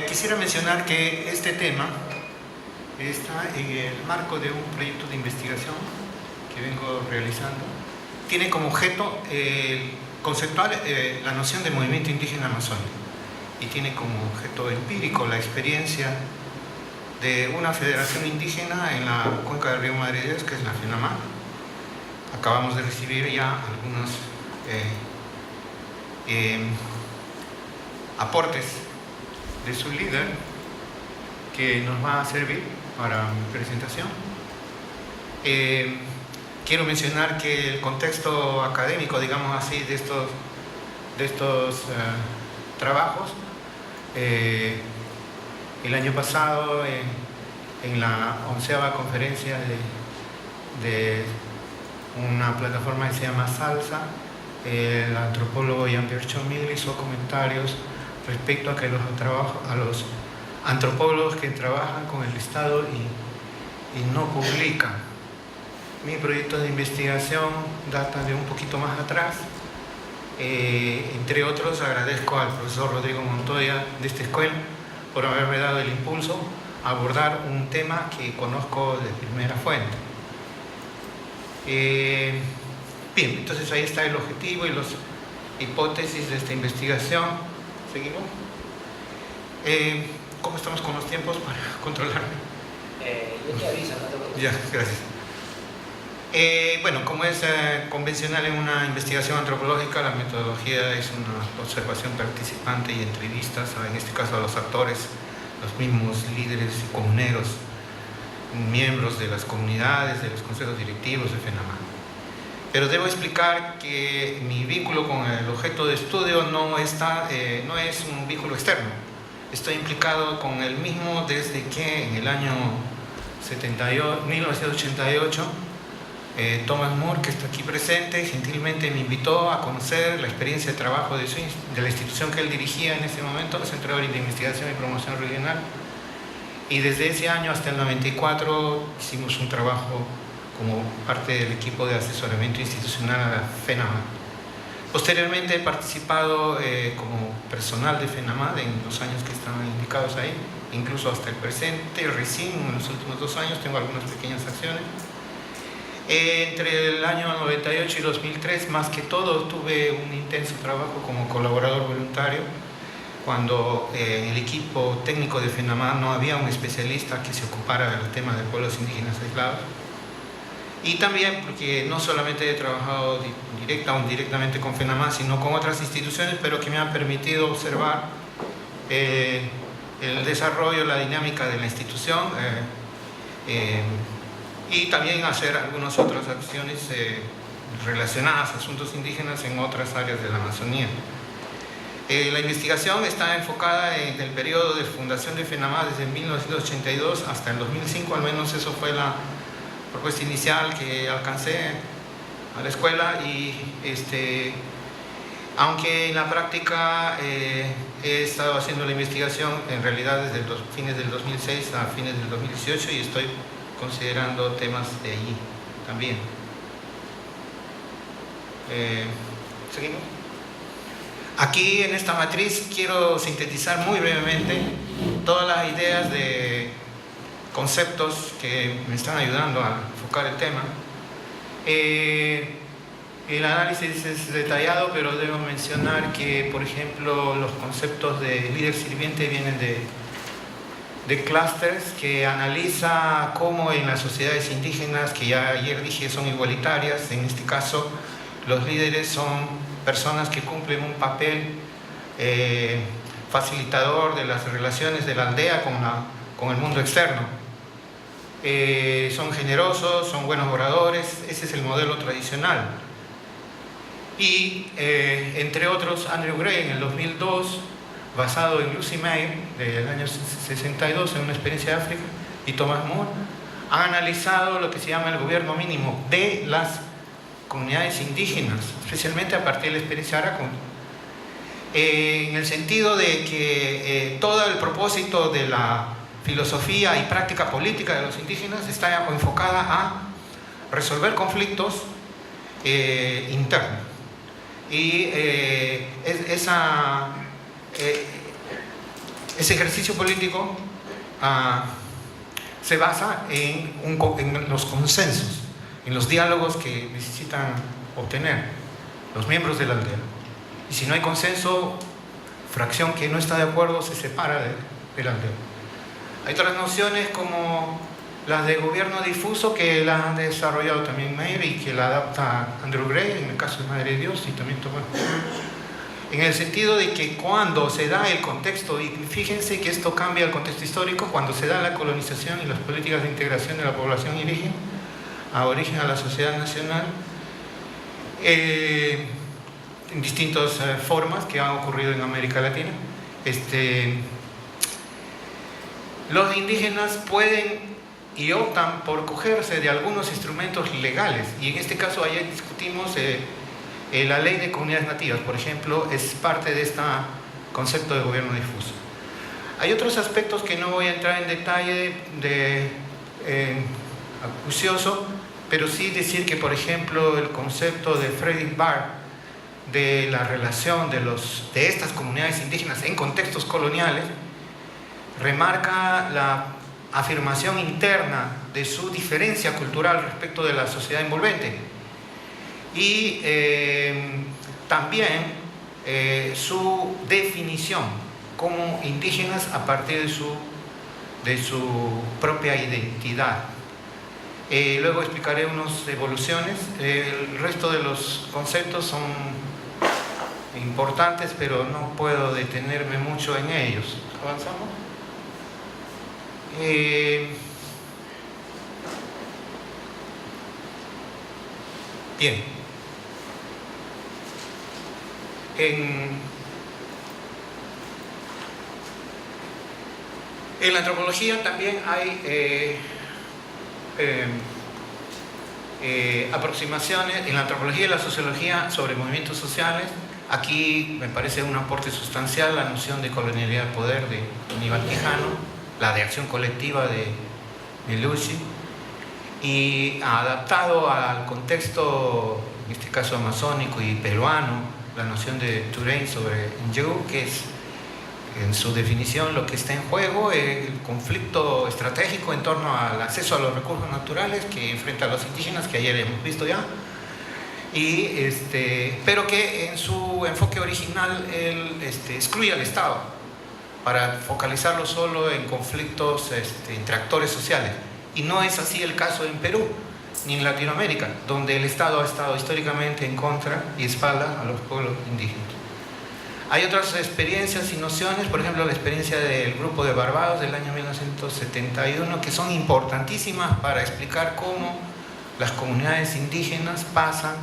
quisiera mencionar que este tema está en el marco de un proyecto de investigación que vengo realizando. Tiene como objeto conceptual la noción de movimiento indígena amazónico y tiene como objeto empírico la experiencia de una federación indígena en la cuenca del río Madre de Dios, que es la FENAMA. Acabamos de recibir ya algunos aportes de su líder que nos va a servir para mi presentación. Quiero mencionar que el contexto académico, digamos así, de estos trabajos, el año pasado en la 11ª conferencia de una plataforma que se llama Salsa, el antropólogo Jean-Pierre Chomil hizo comentarios respecto a que a los antropólogos que trabajan con el Estado y no publican. Mi proyecto de investigación data de un poquito más atrás. Entre otros, agradezco al profesor Rodrigo Montoya de esta escuela por haberme dado el impulso a abordar un tema que conozco de primera fuente. Bien, entonces ahí está el objetivo y las hipótesis de esta investigación. ¿Seguimos? ¿Cómo estamos con los tiempos para controlarme? Yo te aviso, no te preocupes. Ya, gracias. Bueno, como es convencional en una investigación antropológica, la metodología es una observación participante y entrevistas, en este caso a los actores, los mismos líderes y comuneros, miembros de las comunidades, de los consejos directivos de FENAMA. Pero debo explicar que mi vínculo con el objeto de estudio no es un vínculo externo. Estoy implicado con el mismo desde que en el año 1988 Thomas Moore, que está aquí presente, gentilmente me invitó a conocer la experiencia de trabajo de la institución que él dirigía en ese momento, el Centro de Investigación y Promoción Regional. Y desde ese año hasta el 94 hicimos un trabajo como parte del equipo de asesoramiento institucional a la FENAMA. Posteriormente he participado como personal de FENAMA en los años que están indicados ahí, incluso hasta el presente. Recién en los últimos 2 años tengo algunas pequeñas acciones. Entre el año 98 y 2003, más que todo, tuve un intenso trabajo como colaborador voluntario, cuando en el equipo técnico de FENAMA no había un especialista que se ocupara del tema de pueblos indígenas aislados. Y también porque no solamente he trabajado directa o indirectamente con FENAMA, sino con otras instituciones, pero que me han permitido observar el desarrollo, la dinámica de la institución, y también hacer algunas otras acciones relacionadas a asuntos indígenas en otras áreas de la Amazonía. La investigación está enfocada en el periodo de fundación de FENAMA desde 1982 hasta el 2005, al menos eso fue la propuesta inicial que alcancé a la escuela, y aunque en la práctica he estado haciendo la investigación en realidad desde los fines del 2006 a fines del 2018, y estoy considerando temas de allí también. ¿Seguimos? Aquí en esta matriz quiero sintetizar muy brevemente todas las ideas de conceptos que me están ayudando a enfocar el tema. El análisis es detallado, pero debo mencionar que, por ejemplo, los conceptos de líder sirviente vienen de clústeres que analiza cómo en las sociedades indígenas, que ya ayer dije son igualitarias, en este caso los líderes son personas que cumplen un papel facilitador de las relaciones de la aldea con el mundo externo. Son generosos, son buenos oradores, ese es el modelo tradicional. Y entre otros, Andrew Gray en el 2002, basado en Lucy Mayer del año 62, en una experiencia de África, y Thomas Moore, han analizado lo que se llama el gobierno mínimo de las comunidades indígenas, especialmente a partir de la experiencia Aracón, en el sentido de que todo el propósito de la filosofía y práctica política de los indígenas está enfocada a resolver conflictos internos. Y Ese ejercicio político se basa en los consensos, en los diálogos que necesitan obtener los miembros de la aldea. Y si no hay consenso, fracción que no está de acuerdo se separa de la aldea. Hay otras nociones como las de gobierno difuso que las han desarrollado también Meir y que la adapta Andrew Gray en el caso de Madre de Dios y también Tomás. En el sentido de que cuando se da el contexto, y fíjense que esto cambia el contexto histórico, cuando se da la colonización y las políticas de integración de la población indígena a origen a la sociedad nacional, en distintas formas que han ocurrido en América Latina, los indígenas pueden y optan por cogerse de algunos instrumentos legales, y en este caso ayer discutimos la ley de comunidades nativas, por ejemplo, es parte de este concepto de gobierno difuso. Hay otros aspectos que no voy a entrar en detalle acucioso, pero sí decir que, por ejemplo, el concepto de Frederick Barr de la relación de estas comunidades indígenas en contextos coloniales remarca la afirmación interna de su diferencia cultural respecto de la sociedad envolvente y también su definición como indígenas a partir de su propia identidad. Luego explicaré unas evoluciones. El resto de los conceptos son importantes, pero no puedo detenerme mucho en ellos. ¿Avanzamos? Bien. En la antropología también hay aproximaciones, en la antropología y la sociología sobre movimientos sociales. Aquí me parece un aporte sustancial la noción de colonialidad del poder de Aníbal Quijano, la de acción colectiva de Lucy, y adaptado al contexto, en este caso amazónico y peruano, la noción de Touraine sobre Njú, que es en su definición lo que está en juego, el conflicto estratégico en torno al acceso a los recursos naturales que enfrenta a los indígenas, que ayer hemos visto ya, pero que en su enfoque original él excluye al Estado para focalizarlo solo en conflictos entre actores sociales. Y no es así el caso en Perú, ni en Latinoamérica, donde el Estado ha estado históricamente en contra y espalda a los pueblos indígenas. Hay otras experiencias y nociones, por ejemplo la experiencia del Grupo de Barbados del año 1971, que son importantísimas para explicar cómo las comunidades indígenas pasan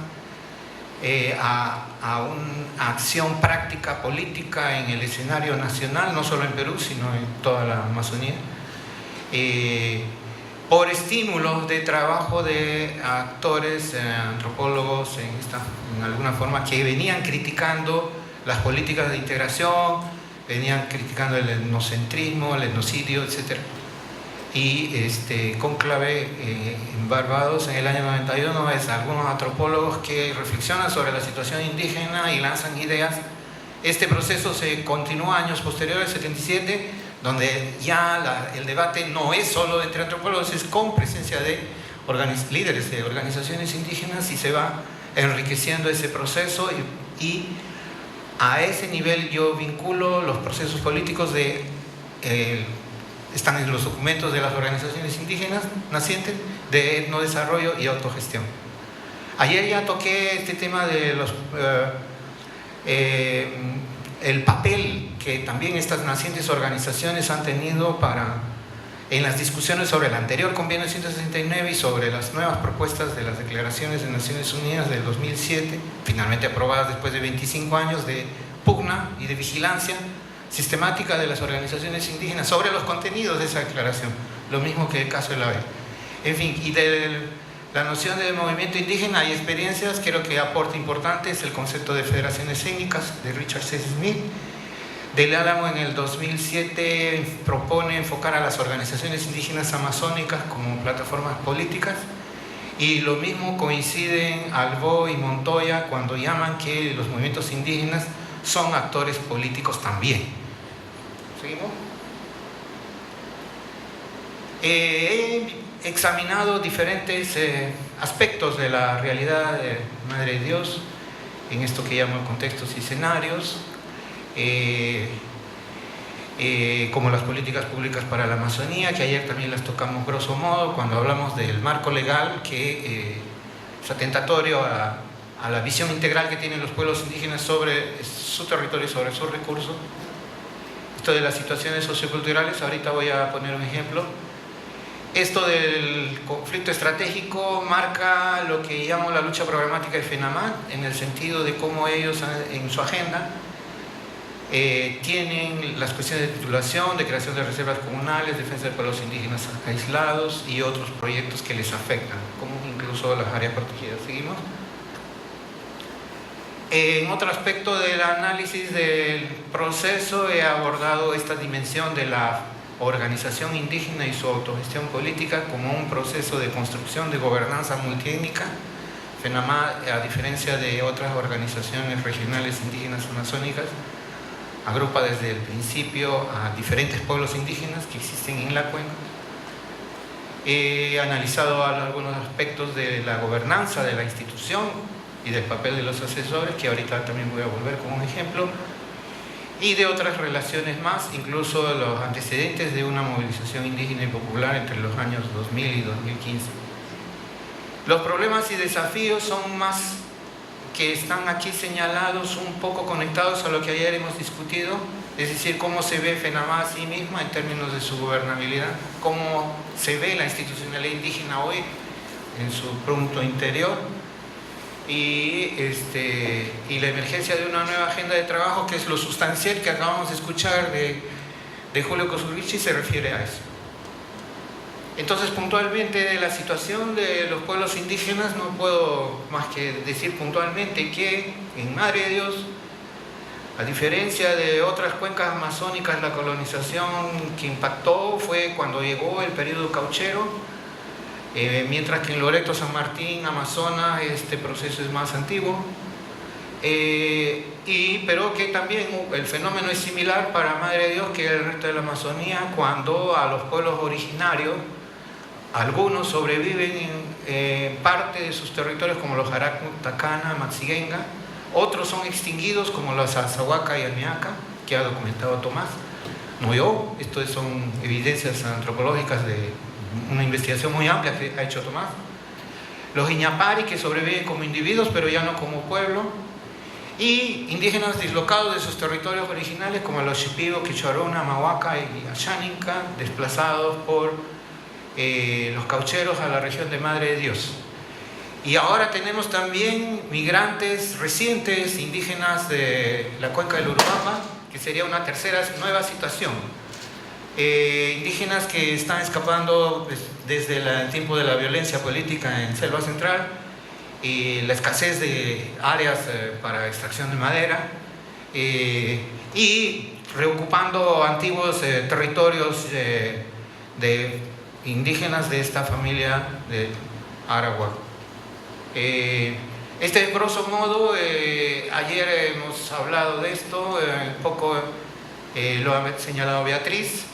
a una acción práctica política en el escenario nacional, no solo en Perú, sino en toda la Amazonía, por estímulos de trabajo de actores, antropólogos, en alguna forma, que venían criticando las políticas de integración, venían criticando el etnocentrismo, el etnocidio, etc. Y cónclave en Barbados en el año 91 es algunos antropólogos que reflexionan sobre la situación indígena y lanzan ideas. Este proceso se continúa años posteriores, 77, donde ya el debate no es solo entre antropólogos, es con presencia de líderes de organizaciones indígenas, y se va enriqueciendo ese proceso y a ese nivel yo vinculo los procesos políticos están en los documentos de las organizaciones indígenas nacientes de etnodesarrollo y autogestión. Ayer ya toqué este tema de el papel que también estas nacientes organizaciones han tenido en las discusiones sobre el anterior convenio 169 y sobre las nuevas propuestas de las declaraciones de Naciones Unidas del 2007, finalmente aprobadas después de 25 años de pugna y de vigilancia sistemática de las organizaciones indígenas sobre los contenidos de esa declaración, lo mismo que el caso de la OEA. En fin, y de la noción de movimiento indígena hay experiencias, creo que aporte importante es el concepto de federaciones étnicas de Richard C. Smith. Del Álamo en el 2007 propone enfocar a las organizaciones indígenas amazónicas como plataformas políticas, y lo mismo coinciden Albo y Montoya cuando llaman que los movimientos indígenas son actores políticos también. Seguimos. He examinado diferentes aspectos de la realidad de Madre de Dios en esto que llamo contextos y escenarios, como las políticas públicas para la Amazonía, que ayer también las tocamos grosso modo cuando hablamos del marco legal que es atentatorio a la visión integral que tienen los pueblos indígenas sobre su territorio y sobre sus recursos. Esto de las situaciones socioculturales, ahorita voy a poner un ejemplo. Esto del conflicto estratégico marca lo que llamo la lucha programática de FENAMAT, en el sentido de cómo ellos en su agenda tienen las cuestiones de titulación, de creación de reservas comunales, defensa de pueblos indígenas aislados y otros proyectos que les afectan, como incluso las áreas protegidas. ¿Seguimos? En otro aspecto del análisis del proceso he abordado esta dimensión de la organización indígena y su autogestión política como un proceso de construcción de gobernanza multiétnica. FENAMAT, a diferencia de otras organizaciones regionales indígenas amazónicas, agrupa desde el principio a diferentes pueblos indígenas que existen en la cuenca. He analizado algunos aspectos de la gobernanza de la institución y del papel de los asesores, que ahorita también voy a volver como un ejemplo, y de otras relaciones más, incluso los antecedentes de una movilización indígena y popular entre los años 2000 y 2015. Los problemas y desafíos son más que están aquí señalados, un poco conectados a lo que ayer hemos discutido, es decir, cómo se ve FENAMAT a sí misma en términos de su gobernabilidad, cómo se ve la institucionalidad indígena hoy en su punto interior, y la emergencia de una nueva agenda de trabajo, que es lo sustancial que acabamos de escuchar de Julio Kosurbichi, se refiere a eso. Entonces, puntualmente de la situación de los pueblos indígenas no puedo más que decir puntualmente que en Madre de Dios, a diferencia de otras cuencas amazónicas, la colonización que impactó fue cuando llegó el periodo cauchero, mientras que en Loreto, San Martín, Amazonas, este proceso es más antiguo, pero que también el fenómeno es similar para Madre de Dios que el resto de la Amazonía, cuando a los pueblos originarios, algunos sobreviven en parte de sus territorios, como los Jaracu, Tacana, Matsiguenga, otros son extinguidos, como los Azahuaca y Almeaca, que ha documentado Tomás, no yo, esto son evidencias antropológicas de una investigación muy amplia que ha hecho Tomás. Los Iñapari, que sobreviven como individuos pero ya no como pueblo, y indígenas dislocados de sus territorios originales como los Shipibo, Quichuarona, Mahuaca y Ashaninka, desplazados por los caucheros a la región de Madre de Dios. Y ahora tenemos también migrantes recientes indígenas de la cuenca del Urubamba, que sería una tercera nueva situación. Indígenas que están escapando desde el tiempo de la violencia política en Selva Central y la escasez de áreas para extracción de madera, y reocupando antiguos territorios de indígenas de esta familia de Arawak. Grosso modo, ayer hemos hablado de esto, un poco lo ha señalado Beatriz,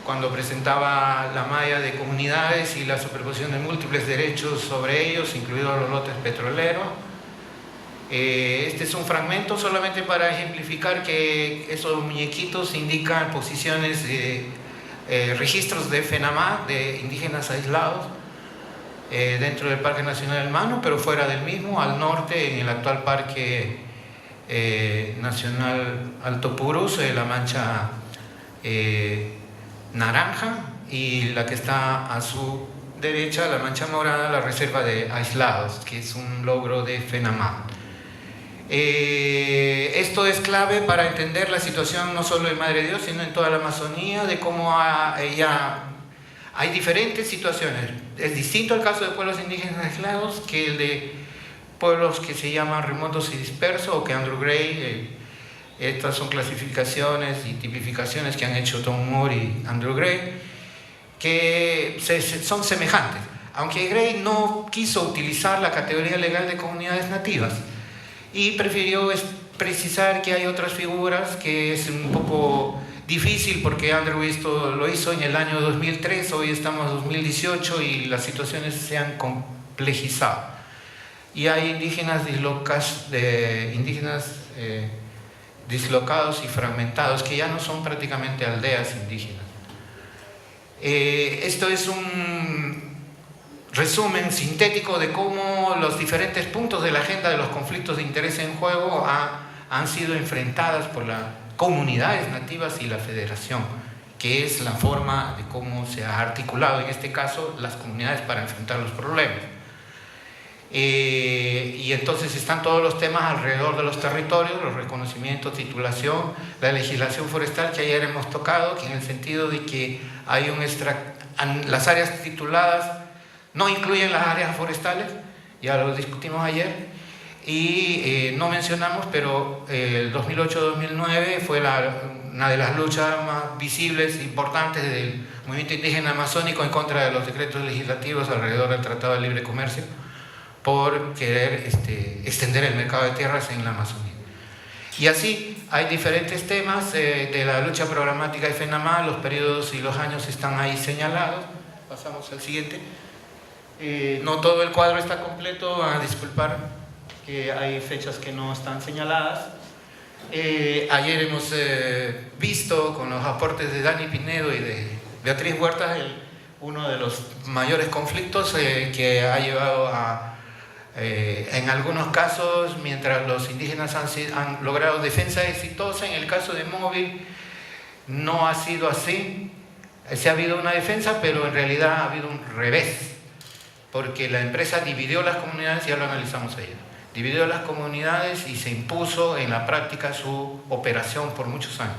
cuando presentaba la malla de comunidades y la superposición de múltiples derechos sobre ellos, incluidos los lotes petroleros. Este es un fragmento solamente para ejemplificar que esos muñequitos indican posiciones, registros de FENAMAT, de indígenas aislados, dentro del Parque Nacional del Mano, pero fuera del mismo, al norte, en el actual Parque Nacional Alto Purús, la mancha naranja, y la que está a su derecha, la mancha morada, la reserva de aislados, que es un logro de FENAMAT. Esto es clave para entender la situación no solo en Madre de Dios, sino en toda la Amazonía, de cómo hay diferentes situaciones. Es distinto el caso de pueblos indígenas aislados que el de pueblos que se llaman remotos y dispersos, o que Andrew Gray, estas son clasificaciones y tipificaciones que han hecho Tom Moore y Andrew Gray, que son semejantes, aunque Gray no quiso utilizar la categoría legal de comunidades nativas y prefirió precisar que hay otras figuras que es un poco difícil porque Andrew esto lo hizo en el año 2003, hoy estamos en 2018 y las situaciones se han complejizado. Y hay indígenas dislocados y fragmentados que ya no son prácticamente aldeas indígenas. Esto es un resumen sintético de cómo los diferentes puntos de la agenda de los conflictos de interés en juego han sido enfrentadas por las comunidades nativas y la federación, que es la forma de cómo se ha articulado en este caso las comunidades para enfrentar los problemas. Y entonces están todos los temas alrededor de los territorios, los reconocimientos, titulación, la legislación forestal que ayer hemos tocado, que en el sentido de que hay las áreas tituladas no incluyen las áreas forestales, ya lo discutimos ayer, y no mencionamos, pero el 2008-2009 fue una de las luchas más visibles e importantes del movimiento indígena amazónico en contra de los decretos legislativos alrededor del Tratado de Libre Comercio, por querer extender el mercado de tierras en la Amazonía. Y así hay diferentes temas de la lucha programática de FENAMA, los periodos y los años están ahí señalados. Pasamos al siguiente. No todo el cuadro está completo, a disculpar que hay fechas que no están señaladas. Ayer hemos visto con los aportes de Dani Pinedo y de Beatriz Huertas uno de los mayores conflictos que ha llevado a en algunos casos, mientras los indígenas han logrado defensa exitosa, en el caso de Móvil no ha sido así. Se ha habido una defensa, pero en realidad ha habido un revés, porque la empresa dividió las comunidades, ya lo analizamos ayer, dividió las comunidades y se impuso en la práctica su operación por muchos años.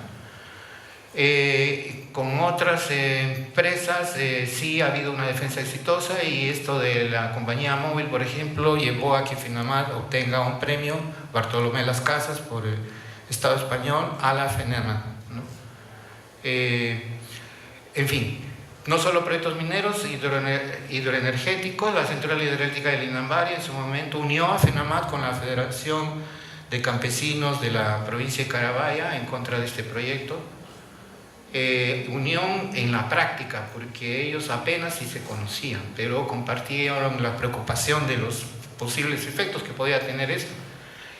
Con otras empresas sí ha habido una defensa exitosa, y esto de la compañía Móvil, por ejemplo, llevó a que FENAMAT obtenga un premio Bartolomé Las Casas por el Estado español a la FENAMAT, ¿no? En fin, no solo proyectos mineros, hidroenergéticos. La central hidroeléctrica de Linambari en su momento unió a FENAMAT con la Federación de Campesinos de la provincia de Carabaya en contra de este proyecto. Unión en la práctica, porque ellos apenas si se conocían, pero compartieron la preocupación de los posibles efectos que podía tener esto.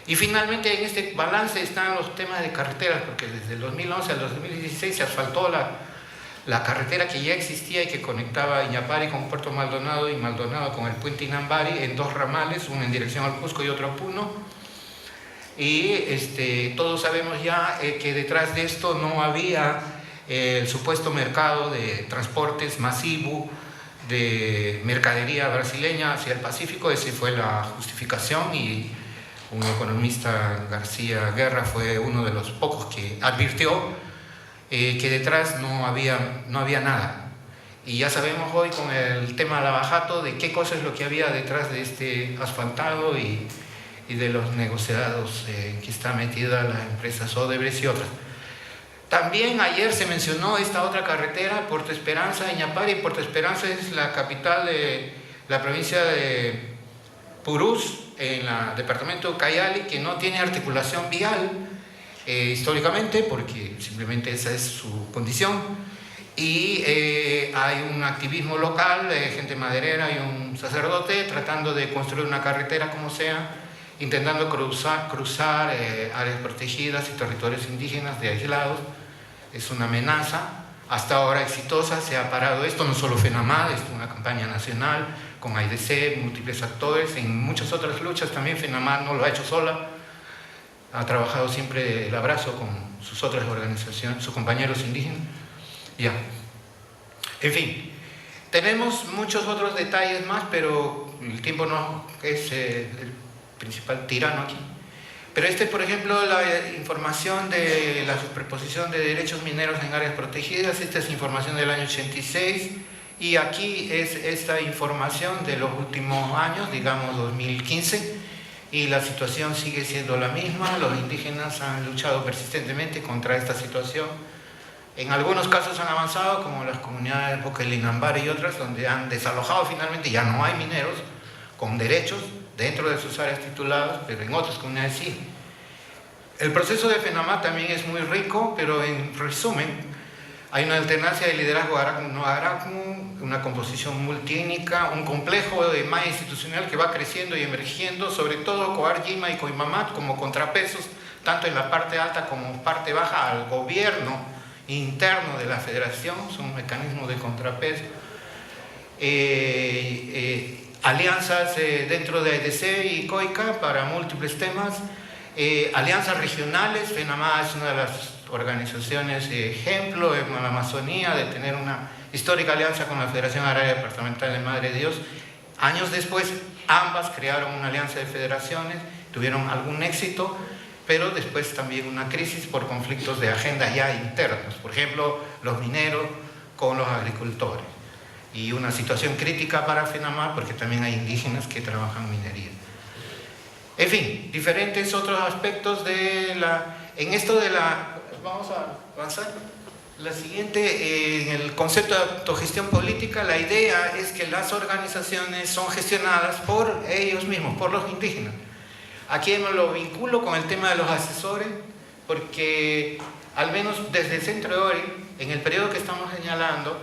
Y finalmente en este balance están los temas de carreteras, porque desde el 2011 al 2016 se asfaltó la carretera que ya existía y que conectaba Iñapari con Puerto Maldonado y Maldonado con el puente Inambari en dos ramales, uno en dirección al Cusco y otro a Puno. Y todos sabemos ya que detrás de esto no había el supuesto mercado de transportes masivo de mercadería brasileña hacia el Pacífico. Esa fue la justificación, y un economista, García Guerra, fue uno de los pocos que advirtió que detrás no había nada. Y ya sabemos hoy con el tema de Lavajato de qué cosa es lo que había detrás de este asfaltado y de los negociados que está metida la empresa Odebrecht y otras. También ayer se mencionó esta otra carretera, Puerto Esperanza, Iñapari. Puerto Esperanza es la capital de la provincia de Purús, en el departamento de Cayali, que no tiene articulación vial históricamente, porque simplemente esa es su condición. Y hay un activismo local, gente maderera y un sacerdote tratando de construir una carretera como sea, intentando cruzar áreas protegidas y territorios indígenas de aislados. Es una amenaza, hasta ahora exitosa. Se ha parado esto, no solo FENAMAT, es una campaña nacional con AIDC, múltiples actores, en muchas otras luchas también. FENAMAT no lo ha hecho sola, ha trabajado siempre el abrazo con sus otras organizaciones, sus compañeros indígenas. Ya. En fin, tenemos muchos otros detalles más, pero el tiempo no es el principal tirano aquí. Pero por ejemplo, la información de la superposición de derechos mineros en áreas protegidas. Esta es información del año 86, y aquí es esta información de los últimos años, digamos 2015, y la situación sigue siendo la misma. Los indígenas han luchado persistentemente contra esta situación. En algunos casos han avanzado, como las comunidades de Boca, Linambari y otras, donde han desalojado finalmente, ya no hay mineros con derechos dentro de sus áreas tituladas, pero en otras comunidades sí. El proceso de FENAMAT también es muy rico, pero en resumen, Hay una alternancia de liderazgo Arácmo, una composición multiétnica, un complejo de malla institucional que va creciendo y emergiendo, sobre todo Coar, Yima y Coimamat como contrapesos, tanto en la parte alta como parte baja al gobierno interno de la federación, son mecanismos de contrapeso. Alianzas dentro de AEDC y COICA para múltiples temas, alianzas regionales. FENAMA es una de las organizaciones ejemplo en la Amazonía de tener una histórica alianza con la Federación Agraria Departamental de Madre de Dios. Años después, ambas crearon una alianza de federaciones, tuvieron algún éxito, pero después también una crisis por conflictos de agenda ya internos, por ejemplo, los mineros con los agricultores, y una situación crítica para FENAMA porque también hay indígenas que trabajan minería. En fin, diferentes otros aspectos de la... En esto de la... Vamos a avanzar. La siguiente, en el concepto de autogestión política, la idea es que las organizaciones son gestionadas por ellos mismos, por los indígenas. Aquí me lo vinculo con el tema de los asesores, porque al menos desde el Centro de Ori, en el periodo que estamos señalando,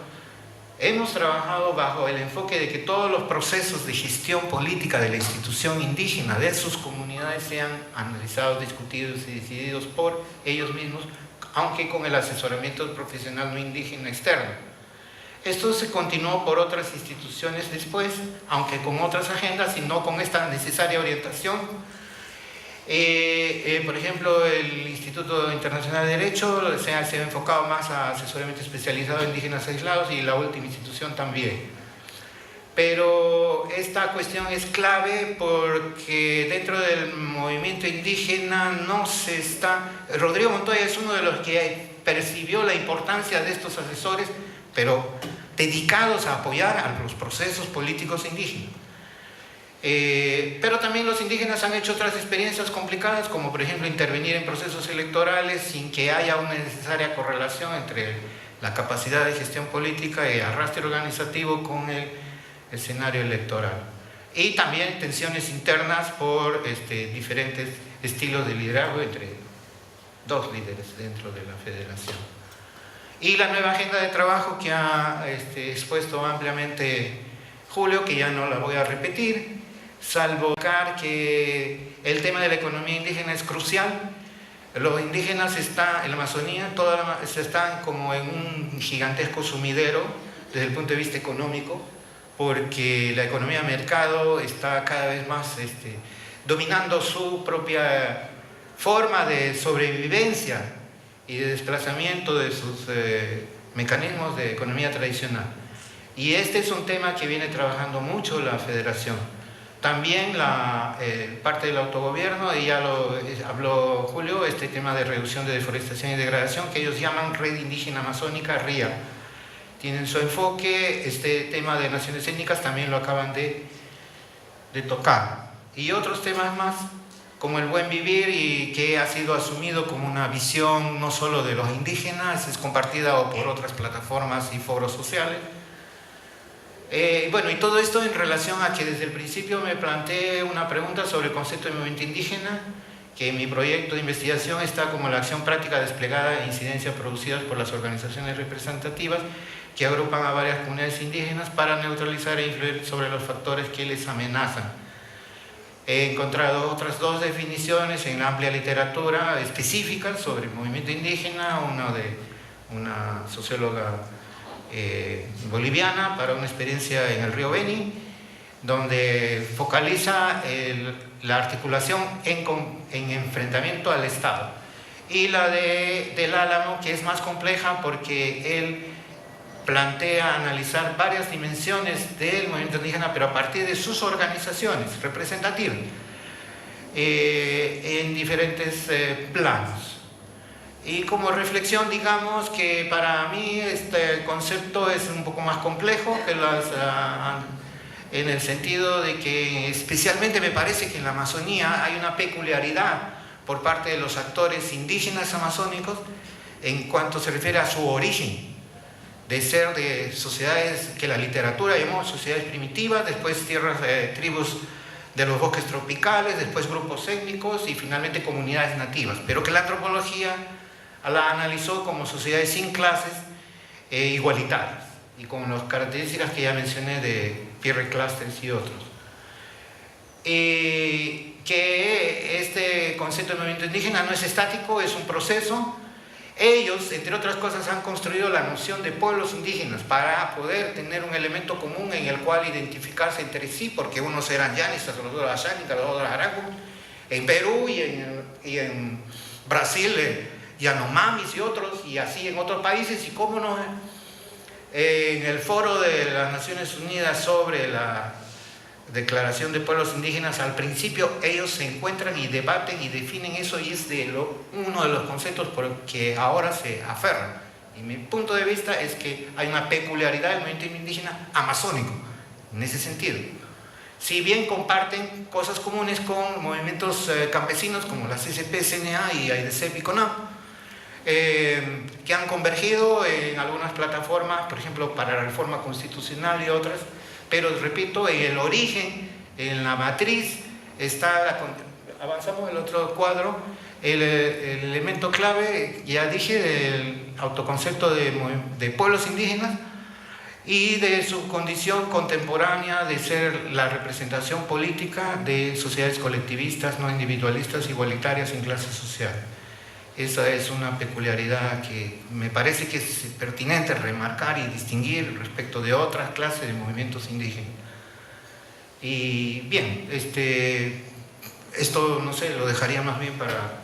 hemos trabajado bajo el enfoque de que todos los procesos de gestión política de la institución indígena, de sus comunidades, sean analizados, discutidos y decididos por ellos mismos, aunque con el asesoramiento profesional no indígena externo. Esto se continuó por otras instituciones después, aunque con otras agendas y no con esta necesaria orientación. Por ejemplo, el Instituto Internacional de Derecho se ha enfocado más a asesoramiento especializado en indígenas aislados, y la última institución también. Pero esta cuestión es clave porque dentro del movimiento indígena no se está... Rodrigo Montoya es uno de los que percibió la importancia de estos asesores, pero dedicados a apoyar a los procesos políticos indígenas. Pero también los indígenas han hecho otras experiencias complicadas, como por ejemplo intervenir en procesos electorales sin que haya una necesaria correlación entre la capacidad de gestión política y arrastre organizativo con el escenario electoral. Y también tensiones internas por diferentes estilos de liderazgo entre dos líderes dentro de la federación. Y la nueva agenda de trabajo que ha expuesto ampliamente Julio, que ya no la voy a repetir, salvo que el tema de la economía indígena es crucial. Los indígenas están en la Amazonía, están como en un gigantesco sumidero desde el punto de vista económico, porque la economía de mercado está cada vez más dominando su propia forma de sobrevivencia y de desplazamiento de sus mecanismos de economía tradicional. Y este es un tema que viene trabajando mucho la Federación. También la parte del autogobierno, y ya lo habló Julio, este tema de reducción de deforestación y degradación, que ellos llaman Red Indígena Amazónica, RIA. Tienen su enfoque. Este tema de naciones étnicas también lo acaban de tocar. Y otros temas más, como el buen vivir, y que ha sido asumido como una visión no solo de los indígenas, es compartida por otras plataformas y foros sociales. Bueno, y todo esto en relación a que desde el principio me planteé una pregunta sobre el concepto de movimiento indígena, que en mi proyecto de investigación está como la acción práctica desplegada e incidencias producidas por las organizaciones representativas que agrupan a varias comunidades indígenas para neutralizar e influir sobre los factores que les amenazan. He encontrado otras dos definiciones en la amplia literatura específicas sobre el movimiento indígena, una de una socióloga boliviana para una experiencia en el río Beni, donde focaliza la articulación en enfrentamiento al Estado, y la del Álamo, que es más compleja porque él plantea analizar varias dimensiones del movimiento indígena, pero a partir de sus organizaciones representativas en diferentes planos. Y como reflexión, digamos que para mí este concepto es un poco más complejo que en el sentido de que especialmente me parece que en la Amazonía hay una peculiaridad por parte de los actores indígenas amazónicos en cuanto se refiere a su origen, de ser de sociedades que la literatura llamó sociedades primitivas, después tribus de los bosques tropicales, después grupos étnicos y finalmente comunidades nativas, pero que la antropología la analizó como sociedades sin clases igualitarios y con las características que ya mencioné de Pierre Clastres y otros. Que este concepto de movimiento indígena no es estático, es un proceso. Ellos, entre otras cosas, han construido la noción de pueblos indígenas para poder tener un elemento común en el cual identificarse entre sí, porque unos eran llanistas, los otros ashánicas, los otros aracos. En Perú y en Brasil, Yanomamis y otros, y así en otros países, y cómo no, en el foro de las Naciones Unidas sobre la Declaración de Pueblos Indígenas, al principio ellos se encuentran y debaten y definen eso, y es uno de los conceptos por el que ahora se aferran. Y mi punto de vista es que hay una peculiaridad del movimiento indígena amazónico, en ese sentido. Si bien comparten cosas comunes con movimientos campesinos como la CCP, CNA y AIDESEP y CONAP, que han convergido en algunas plataformas, por ejemplo, para la reforma constitucional y otras, pero repito, en el origen, en la matriz, está avanzamos el otro cuadro, el elemento clave, ya dije, del autoconcepto de pueblos indígenas y de su condición contemporánea de ser la representación política de sociedades colectivistas, no individualistas, igualitarias en clase social. Esa es una peculiaridad que me parece que es pertinente remarcar y distinguir respecto de otras clases de movimientos indígenas. Y bien, esto no sé, lo dejaría más bien para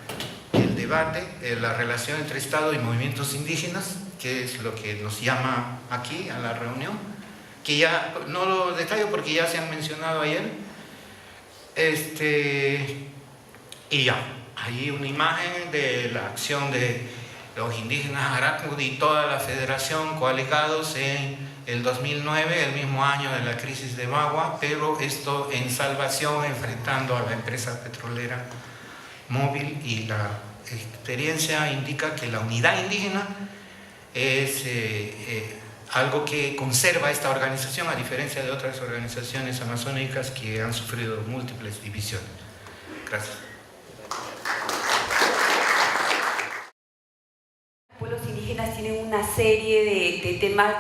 el debate de la relación entre Estado y movimientos indígenas, que es lo que nos llama aquí a la reunión, que ya no lo detallo porque ya se han mencionado ayer. Y ya. Hay una imagen de la acción de los indígenas Arácuno y toda la federación coaligados en el 2009, el mismo año de la crisis de Bagua, pero esto en salvación, enfrentando a la empresa petrolera móvil, y la experiencia indica que la unidad indígena es algo que conserva esta organización, a diferencia de otras organizaciones amazónicas que han sufrido múltiples divisiones. Gracias. Pueblos indígenas tienen una serie de temas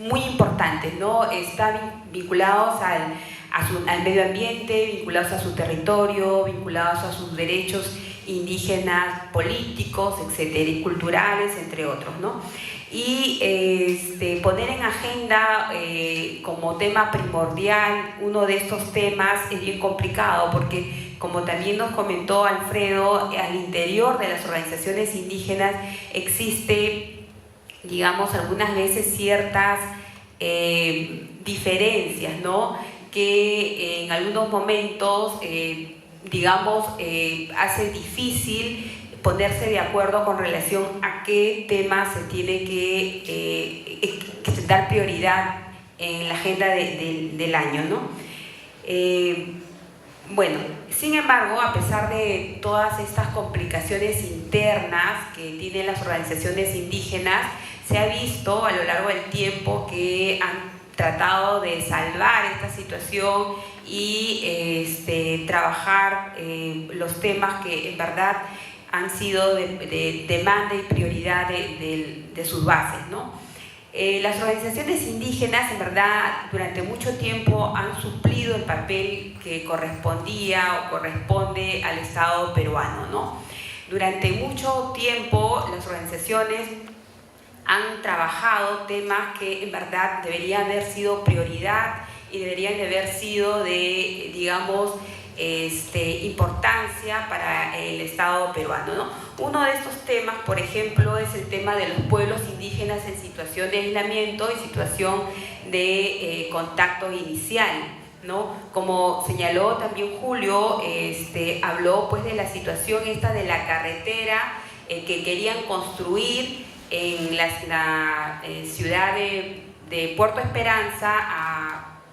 muy importantes, ¿no? Están vinculados al medio ambiente, vinculados a su territorio, vinculados a sus derechos indígenas políticos, etcétera, y culturales, entre otros, ¿no? Y poner en agenda como tema primordial uno de estos temas es bien complicado, porque como también nos comentó Alfredo, al interior de las organizaciones indígenas existe, digamos, algunas veces ciertas diferencias, ¿no? Que en algunos momentos, digamos, hace difícil ponerse de acuerdo con relación a qué temas se tiene que dar prioridad en la agenda del año, ¿no? Bueno, sin embargo, a pesar de todas estas complicaciones internas que tienen las organizaciones indígenas, se ha visto a lo largo del tiempo que han tratado de salvar esta situación y trabajar los temas que en verdad han sido de demanda y prioridad de sus bases, ¿no? Las organizaciones indígenas, en verdad, durante mucho tiempo han suplido el papel que correspondía o corresponde al Estado peruano, ¿no? Durante mucho tiempo las organizaciones han trabajado temas que en verdad deberían haber sido prioridad y deberían de haber sido de, digamos, importancia para el Estado peruano, ¿no? Uno de estos temas, por ejemplo, es el tema de los pueblos indígenas en situación de aislamiento y situación de contacto inicial, ¿no? Como señaló también Julio, habló pues de la situación esta de la carretera que querían construir en la ciudad de Puerto Esperanza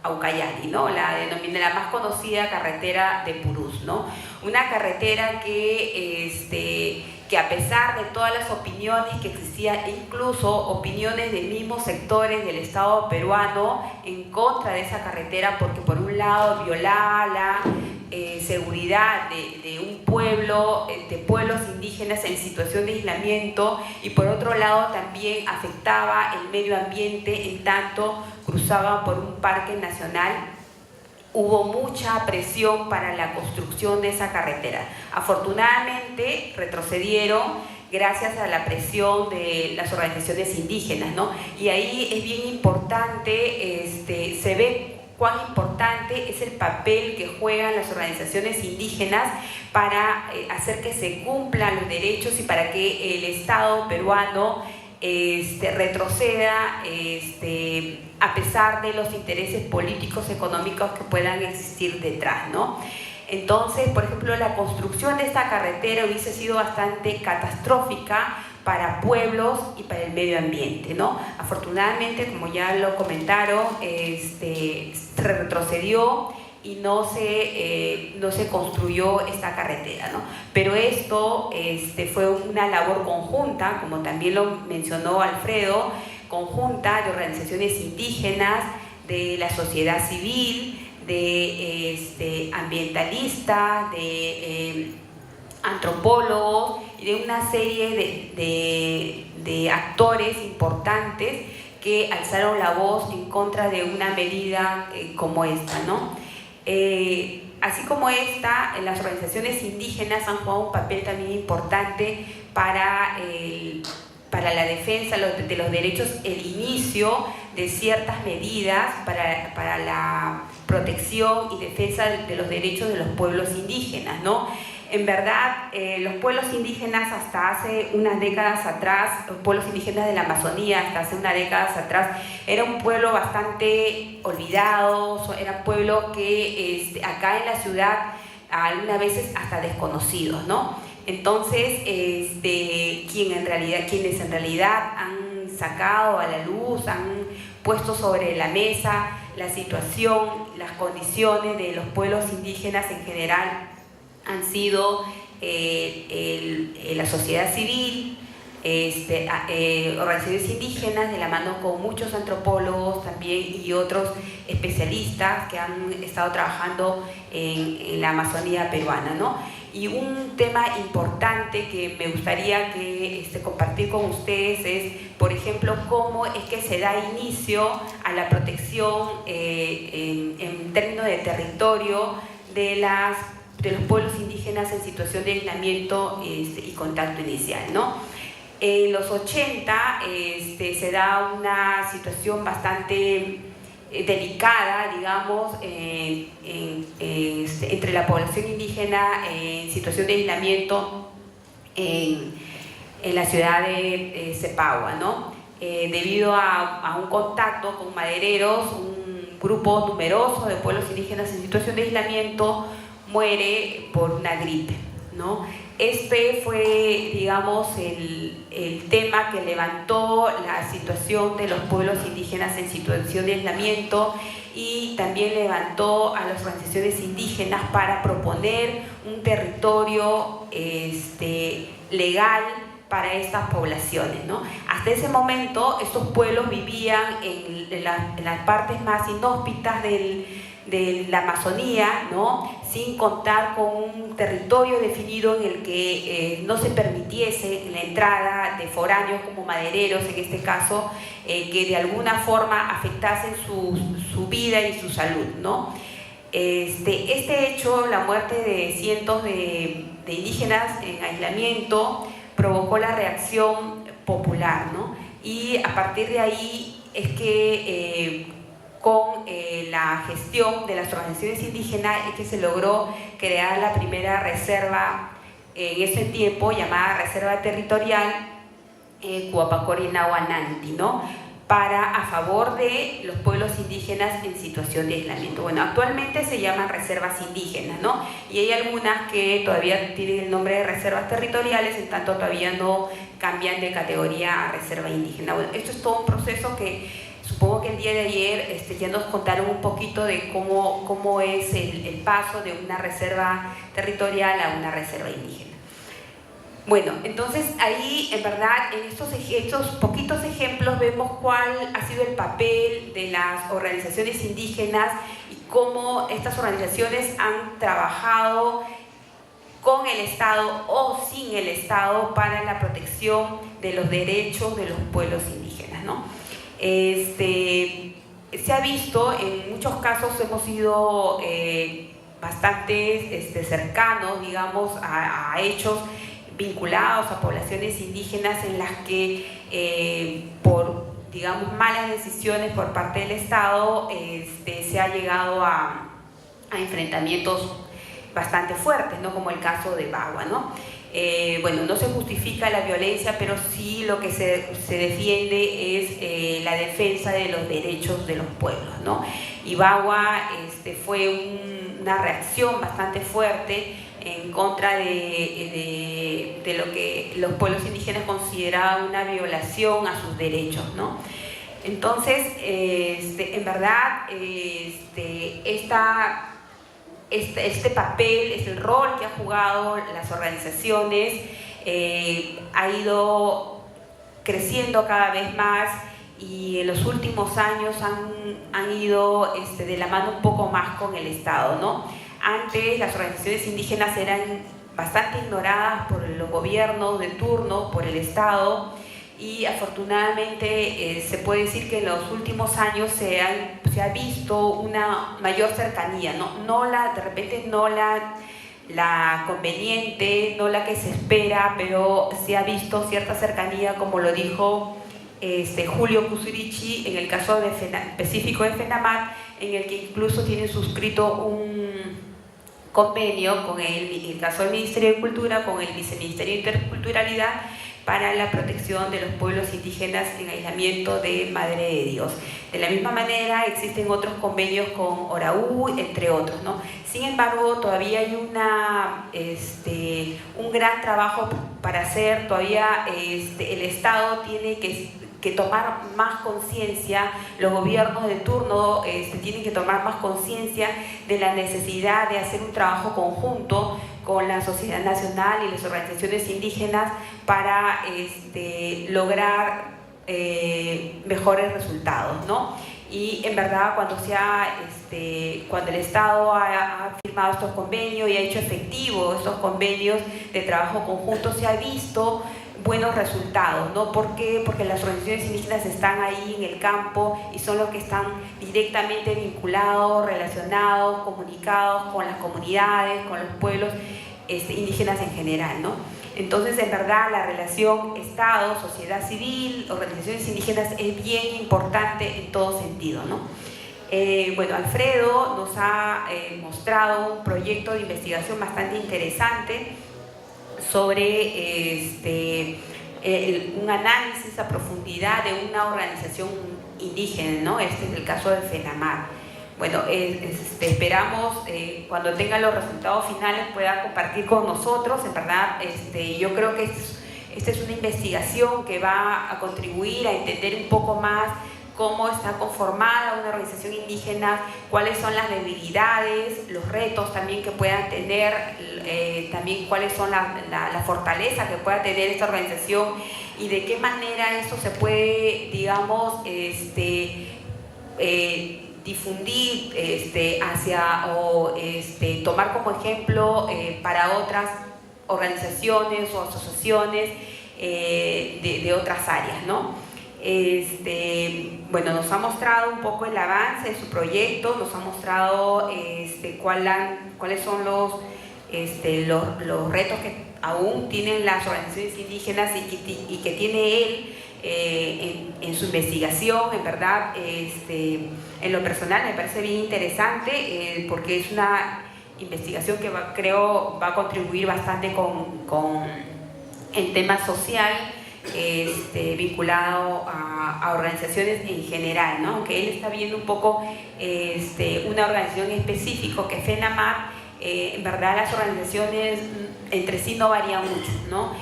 a Ucayali, ¿no? La más conocida carretera de Purús, ¿no? Una carretera que a pesar de todas las opiniones que existían, e incluso opiniones de mismos sectores del Estado peruano en contra de esa carretera, porque por un lado violaba la seguridad de un pueblo, de pueblos indígenas en situación de aislamiento, y por otro lado también afectaba el medio ambiente en tanto cruzaban por un parque nacional. Hubo mucha presión para la construcción de esa carretera. Afortunadamente retrocedieron gracias a la presión de las organizaciones indígenas, ¿no? Y ahí es bien importante, se ve cuán importante es el papel que juegan las organizaciones indígenas para hacer que se cumplan los derechos y para que el Estado peruano retroceda a pesar de los intereses políticos, económicos que puedan existir detrás, ¿no? Entonces, por ejemplo, la construcción de esta carretera hubiese sido bastante catastrófica para pueblos y para el medio ambiente, ¿no? Afortunadamente, como ya lo comentaron, se retrocedió y no se construyó esta carretera, ¿no? Pero esto fue una labor conjunta, como también lo mencionó Alfredo, conjunta de organizaciones indígenas, de la sociedad civil, de ambientalistas, de antropólogos y de una serie de actores importantes que alzaron la voz en contra de una medida como esta, ¿no? Así como esta, las organizaciones indígenas han jugado un papel también importante para la defensa de los derechos, el inicio de ciertas medidas para la protección y defensa de los derechos de los pueblos indígenas, ¿no? En verdad, los pueblos indígenas hasta hace unas décadas atrás, los pueblos indígenas de la Amazonía hasta hace unas décadas atrás, era un pueblo bastante olvidado, era un pueblo que acá en la ciudad algunas veces hasta desconocidos, ¿no? Entonces, quienes en realidad han sacado a la luz, han puesto sobre la mesa la situación, las condiciones de los pueblos indígenas en general, han sido la sociedad civil, organizaciones indígenas de la mano con muchos antropólogos también y otros especialistas que han estado trabajando en la Amazonía peruana, ¿no? Y un tema importante que me gustaría compartir con ustedes es, por ejemplo, cómo es que se da inicio a la protección en términos de territorio de los pueblos indígenas en situación de aislamiento y contacto inicial, ¿no? En los 80 se da una situación bastante delicada, digamos, entre la población indígena en situación de aislamiento en la ciudad de Cepagua, ¿no? Debido a un contacto con madereros, un grupo numeroso de pueblos indígenas en situación de aislamiento muere por una gripe, ¿no? Este fue, digamos, el tema que levantó la situación de los pueblos indígenas en situación de aislamiento y también levantó a las organizaciones indígenas para proponer un territorio legal para estas poblaciones, ¿no? Hasta ese momento estos pueblos vivían en las partes más inhóspitas de la Amazonía, ¿no? Sin contar con un territorio definido en el que no se permitiese la entrada de foráneos como madereros, en este caso, que de alguna forma afectasen su vida y su salud, ¿no? Este hecho, la muerte de cientos de indígenas en aislamiento, provocó la reacción popular, ¿no? Y a partir de ahí es que con la gestión de las organizaciones indígenas es que se logró crear la primera reserva en ese tiempo llamada Reserva Territorial Cuapacori-Nahuananti, ¿no? A favor de los pueblos indígenas en situación de aislamiento. Bueno, actualmente se llaman reservas indígenas, ¿no? Y hay algunas que todavía tienen el nombre de reservas territoriales, en tanto todavía no cambian de categoría a reserva indígena. Bueno, esto es todo un proceso que supongo que el día de ayer ya nos contaron un poquito de cómo es el paso de una reserva territorial a una reserva indígena. Bueno, entonces ahí en verdad en estos poquitos ejemplos vemos cuál ha sido el papel de las organizaciones indígenas y cómo estas organizaciones han trabajado con el Estado o sin el Estado para la protección de los derechos de los pueblos indígenas, ¿no? Se ha visto, en muchos casos hemos sido bastante cercanos, digamos, a hechos vinculados a poblaciones indígenas en las que por, digamos, malas decisiones por parte del Estado se ha llegado a enfrentamientos bastante fuertes, ¿no? Como el caso de Bagua, ¿no? Bueno, no se justifica la violencia, pero sí lo que se defiende es la defensa de los derechos de los pueblos, ¿no? Y Bagua fue una reacción bastante fuerte en contra de lo que los pueblos indígenas consideraban una violación a sus derechos, ¿no? Entonces, en verdad, este papel, es el rol que han jugado las organizaciones, ha ido creciendo cada vez más y en los últimos años han ido de la mano un poco más con el Estado, ¿no? Antes las organizaciones indígenas eran bastante ignoradas por los gobiernos de turno, por el Estado, y afortunadamente se puede decir que en los últimos años se ha visto una mayor cercanía, de repente no la conveniente, no la que se espera, pero se ha visto cierta cercanía, como lo dijo Julio Kusurichi en el caso específico de FENAMAT, en el que incluso tiene suscrito un convenio con el caso del Ministerio de Cultura, con el Viceministerio de Interculturalidad, para la protección de los pueblos indígenas en aislamiento de Madre de Dios. De la misma manera existen otros convenios con Oraú, entre otros, ¿no? Sin embargo, todavía hay un gran trabajo para hacer. Todavía el Estado tiene que tomar más conciencia, los gobiernos de turno tienen que tomar más conciencia de la necesidad de hacer un trabajo conjunto con la sociedad nacional y las organizaciones indígenas para lograr mejores resultados, ¿no? Y en verdad cuando el Estado ha firmado estos convenios y ha hecho efectivos estos convenios de trabajo conjunto, se ha visto buenos resultados, ¿no? ¿Por qué? Porque las organizaciones indígenas están ahí en el campo y son los que están directamente vinculados, relacionados, comunicados con las comunidades, con los pueblos indígenas en general, ¿no? Entonces, en verdad, la relación Estado, sociedad civil, organizaciones indígenas es bien importante en todo sentido, ¿no? Bueno, Alfredo nos ha mostrado un proyecto de investigación bastante interesante sobre un análisis a profundidad de una organización indígena, ¿no? Este es el caso del FENAMAT. Bueno, esperamos cuando tenga los resultados finales pueda compartir con nosotros. En verdad, yo creo que esta es una investigación que va a contribuir a entender un poco más cómo está conformada una organización indígena, cuáles son las debilidades, los retos también que puedan tener, también cuáles son la fortaleza que pueda tener esta organización y de qué manera esto se puede, digamos, difundir tomar como ejemplo para otras organizaciones o asociaciones de otras áreas, ¿no? Bueno, nos ha mostrado un poco el avance de su proyecto, nos ha mostrado cuáles son los retos que aún tienen las organizaciones indígenas y que tiene él en su investigación. En verdad, en lo personal me parece bien interesante porque es una investigación que creo va a contribuir bastante con el tema social vinculado a organizaciones en general, ¿no? Aunque él está viendo un poco una organización específica que es FENAMAT, en verdad las organizaciones entre sí no varían mucho, ¿no?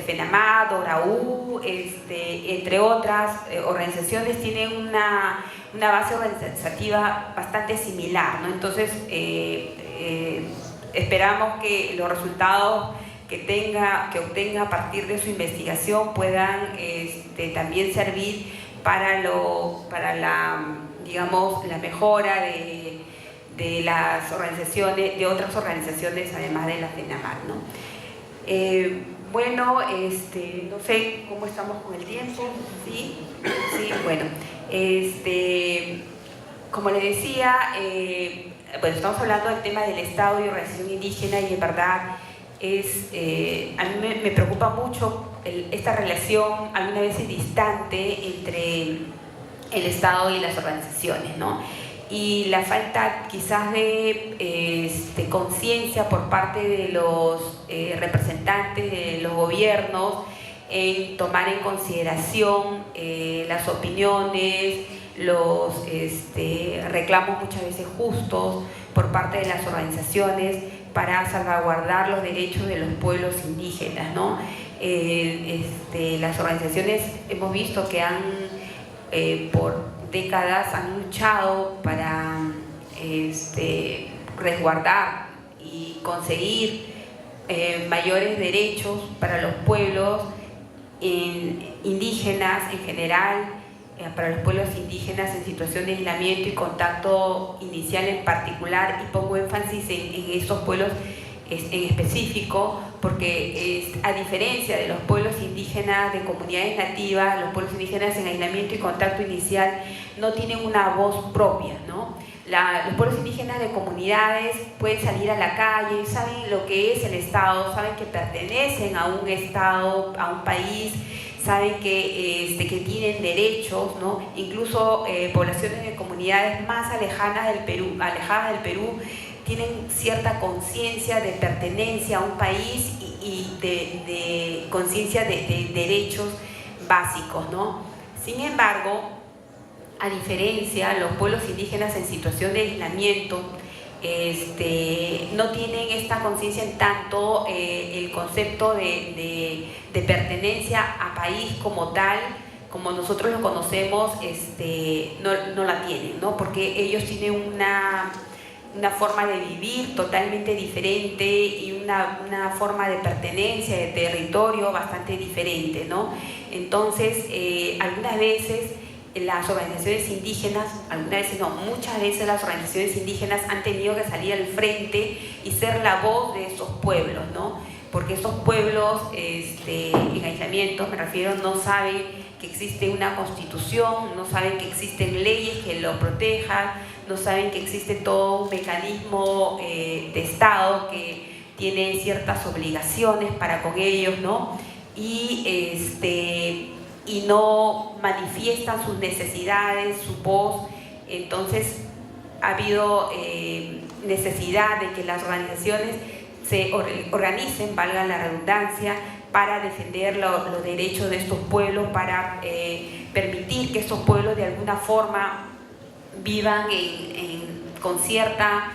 FENAMAT, ORAU, entre otras organizaciones tienen una base organizativa bastante similar, ¿no? Entonces esperamos que los resultados que obtenga a partir de su investigación puedan también servir para la mejora las organizaciones, de otras organizaciones además de la FENAMAT, ¿no? Bueno, no sé cómo estamos con el tiempo. Sí, bueno, como le decía, bueno, estamos hablando del tema del Estado y organización indígena, y en verdad a mí me preocupa mucho esta relación, algunas veces distante, entre el Estado y las organizaciones, ¿no? Y la falta quizás de conciencia por parte de los representantes de los gobiernos en tomar en consideración las opiniones, los reclamos muchas veces justos por parte de las organizaciones para salvaguardar los derechos de los pueblos indígenas, ¿no? Las organizaciones hemos visto que por décadas han luchado para resguardar y conseguir mayores derechos para los pueblos indígenas en general, para los pueblos indígenas en situación de aislamiento y contacto inicial en particular, y pongo énfasis en estos pueblos en específico, porque a diferencia de los pueblos indígenas de comunidades nativas, los pueblos indígenas en aislamiento y contacto inicial no tienen una voz propia, ¿no? Los pueblos indígenas de comunidades pueden salir a la calle, saben lo que es el Estado, saben que pertenecen a un Estado, a un país, saben que tienen derechos, ¿no? Incluso poblaciones de comunidades más alejadas del Perú tienen cierta conciencia de pertenencia a un país y de conciencia de derechos básicos, ¿no? Sin embargo, a diferencia, los pueblos indígenas en situación de aislamiento no tienen esta conciencia, en tanto el concepto de pertenencia a país como tal, como nosotros lo conocemos, no la tienen, ¿no? Porque ellos tienen una forma de vivir totalmente diferente y una forma de pertenencia, de territorio bastante diferente, ¿no? Entonces, algunas veces las organizaciones indígenas, algunas veces no, muchas veces las organizaciones indígenas han tenido que salir al frente y ser la voz de estos pueblos, ¿no? Porque estos pueblos en aislamiento, me refiero, no saben que existe una constitución, no saben que existen leyes que lo protejan, no saben que existe todo un mecanismo de Estado que tiene ciertas obligaciones para con ellos, ¿no? Y no manifiestan sus necesidades, su voz. Entonces ha habido necesidad de que las organizaciones se organicen, valga la redundancia, para defender los derechos de estos pueblos, para permitir que estos pueblos de alguna forma vivan con cierta,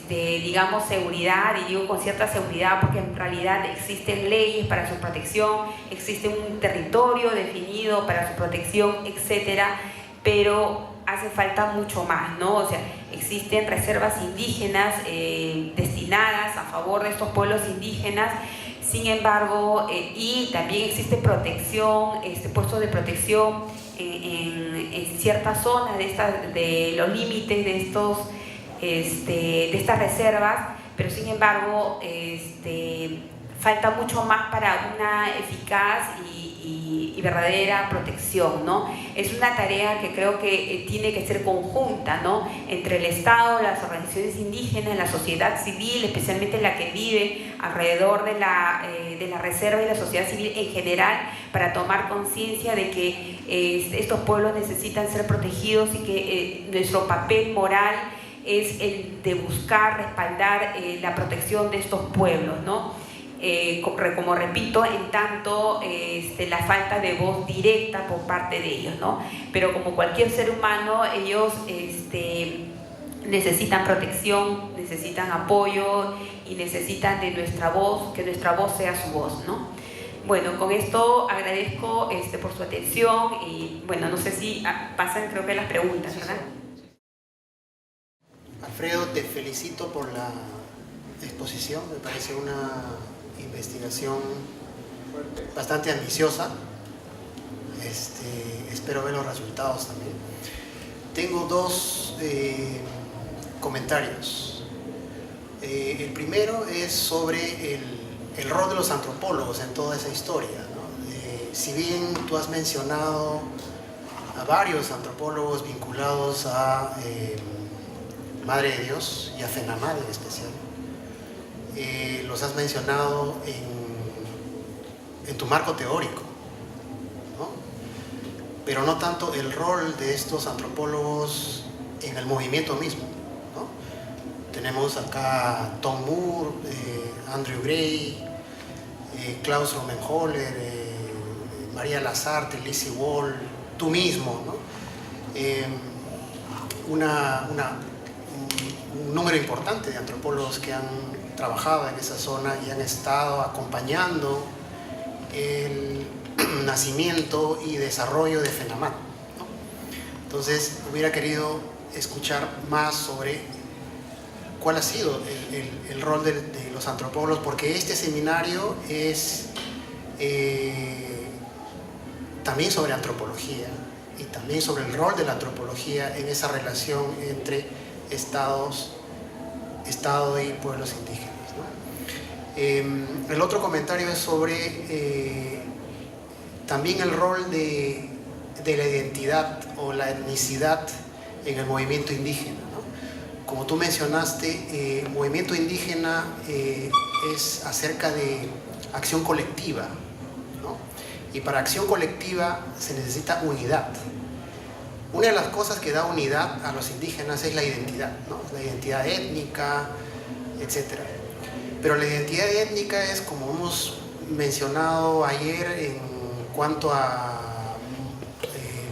digamos, seguridad, y digo con cierta seguridad porque en realidad existen leyes para su protección, existe un territorio definido para su protección, etcétera, pero hace falta mucho más, ¿no? O sea, existen reservas indígenas destinadas a favor de estos pueblos indígenas. Sin embargo, y también existe protección, puestos de protección en ciertas zonas de los límites de estas reservas, pero sin embargo falta mucho más para una eficaz y verdadera protección, ¿no? Es una tarea que creo que tiene que ser conjunta, ¿no? Entre el Estado, las organizaciones indígenas, la sociedad civil, especialmente la que vive alrededor de la reserva, y la sociedad civil en general, para tomar conciencia de que estos pueblos necesitan ser protegidos y que nuestro papel moral es el de buscar, respaldar la protección de estos pueblos, ¿no? Como repito, en tanto la falta de voz directa por parte de ellos, ¿no? Pero como cualquier ser humano, ellos necesitan protección, necesitan apoyo y necesitan de nuestra voz, que nuestra voz sea su voz, ¿no? Bueno, con esto agradezco por su atención y bueno, no sé si pasan, creo que las preguntas, ¿verdad? Alfredo, te felicito por la exposición, me parece una investigación bastante ambiciosa. Espero ver los resultados también. Tengo dos comentarios. El primero es sobre el rol de los antropólogos en toda esa historia, ¿no? Si bien tú has mencionado a varios antropólogos vinculados a Madre de Dios y a FENAMAD en especial, los has mencionado en tu marco teórico, ¿no? Pero no tanto el rol de estos antropólogos en el movimiento mismo, ¿no? Tenemos acá a Tom Moore, Andrew Gray, Klaus Romenholler, María Lazarte, Lizzie Wall, tú mismo, ¿no? Un número importante de antropólogos que han trabajado en esa zona y han estado acompañando el nacimiento y desarrollo de FENAMAD, ¿no? Entonces hubiera querido escuchar más sobre cuál ha sido el rol de los antropólogos, porque este seminario es también sobre antropología y también sobre el rol de la antropología en esa relación entre Estado y pueblos indígenas, ¿no? El otro comentario es sobre también el rol de la identidad o la etnicidad en el movimiento indígena, ¿no? Como tú mencionaste, el movimiento indígena es acerca de acción colectiva, ¿no? Y para acción colectiva se necesita unidad. Una de las cosas que da unidad a los indígenas es la identidad, ¿no? La identidad étnica, etc. Pero la identidad étnica es, como hemos mencionado ayer en cuanto a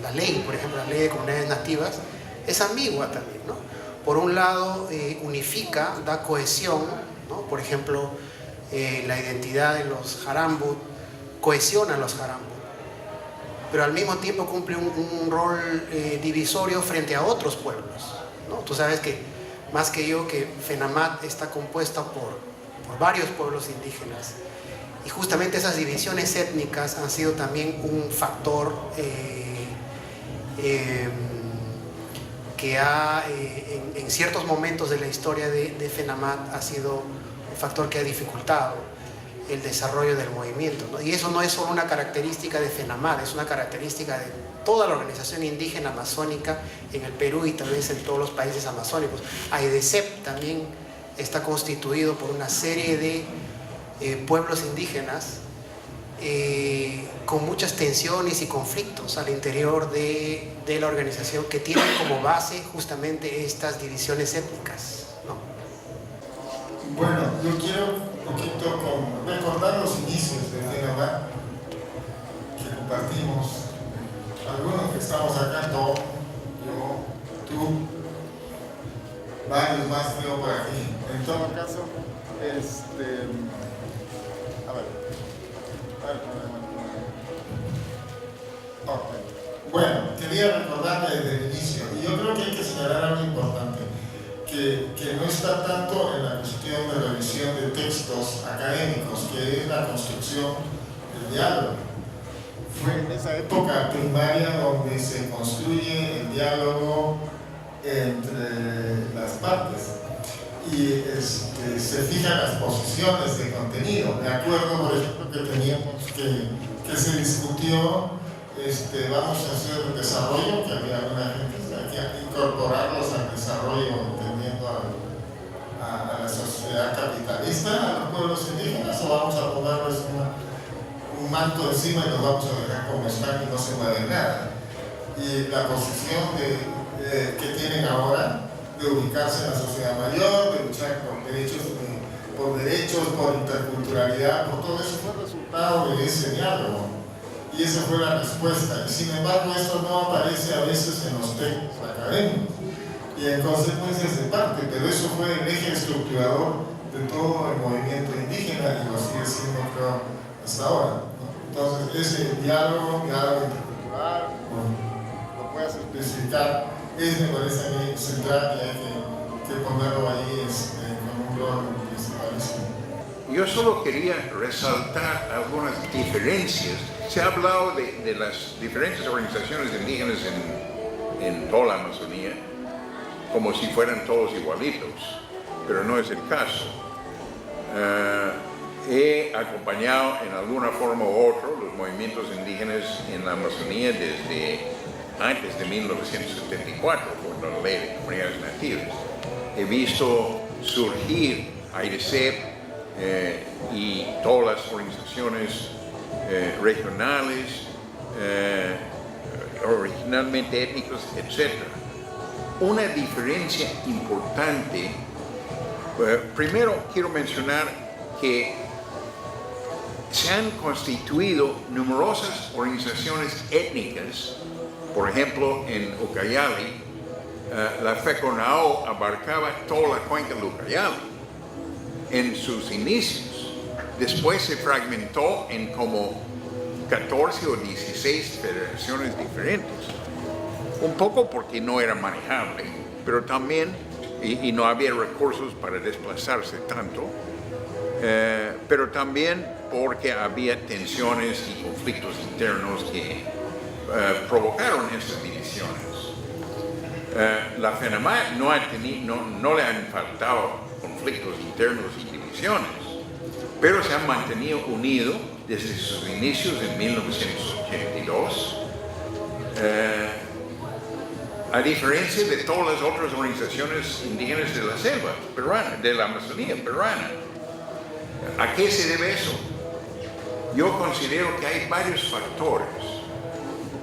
la ley, por ejemplo, la ley de comunidades nativas, es ambigua también, ¿no? Por un lado, unifica, da cohesión, ¿no? Por ejemplo, la identidad de los Jarambut cohesiona a los Jarambut, pero al mismo tiempo cumple un rol divisorio frente a otros pueblos, ¿no? Tú sabes que, más que yo, que FENAMAD está compuesta por varios pueblos indígenas, y justamente esas divisiones étnicas han sido también un factor que en ciertos momentos de la historia de FENAMAD ha sido un factor que ha dificultado el desarrollo del movimiento, ¿no? Y eso no es solo una característica de FENAMAD, es una característica de toda la organización indígena amazónica en el Perú y tal vez en todos los países amazónicos. AEDESEP también está constituido por una serie de pueblos indígenas con muchas tensiones y conflictos al interior de la organización, que tienen como base justamente estas divisiones étnicas, ¿no? Bueno, yo quiero un poquito recordar los inicios de FENAMAD que compartimos, algunos que estamos acá, yo, tú, varios más creo por aquí. En todo caso, bueno, quería recordarme desde el inicio, y yo creo que hay que señalar algo importante, que no está tanto en la cuestión de revisión de textos académicos, que es la construcción del diálogo. Fue en esa época primaria donde se construye el diálogo entre las partes y se fijan las posiciones de contenido. Me acuerdo, por ejemplo, que teníamos que se discutió vamos a hacer desarrollo, que había una gente que incorporarlos al desarrollo entendiendo a la sociedad capitalista, a los pueblos indígenas, o vamos a ponerles un manto encima y los vamos a dejar como están y no se mueve nada. Y la posición que tienen ahora de ubicarse en la sociedad mayor, de luchar por derechos, por interculturalidad, por todo eso fue el resultado de ese diálogo. Y esa fue la respuesta. Y sin embargo, esto no aparece a veces en los textos académicos y en consecuencia se parte, pero eso fue el eje estructurador de todo el movimiento indígena y lo sigue siendo, creo, hasta ahora, ¿no? Entonces, ese diálogo intercultural, lo puedas especificar, me parece a mí central y hay que ponerlo ahí con un rol principalísimo. Yo solo quería resaltar algunas diferencias. Se ha hablado de las diferentes organizaciones indígenas en toda la Amazonía, como si fueran todos igualitos, pero no es el caso. He acompañado en alguna forma u otra los movimientos indígenas en la Amazonía desde antes de 1974, por la Ley de Comunidades Nativas. He visto surgir AIRECEP y todas las organizaciones regionales, originalmente étnicos, etc. Una diferencia importante, primero quiero mencionar que se han constituido numerosas organizaciones étnicas. Por ejemplo, en Ucayali, la FECONAO abarcaba toda la cuenca de Ucayali en sus inicios. Después se fragmentó en como 14 o 16 federaciones diferentes. Un poco porque no era manejable, pero también, y no había recursos para desplazarse tanto, pero también porque había tensiones y conflictos internos que provocaron estas divisiones. La FENAMA no le han faltado conflictos internos y divisiones, pero se han mantenido unidos desde sus inicios en 1982, a diferencia de todas las otras organizaciones indígenas de la selva peruana, de la Amazonía peruana. ¿A qué se debe eso? Yo considero que hay varios factores.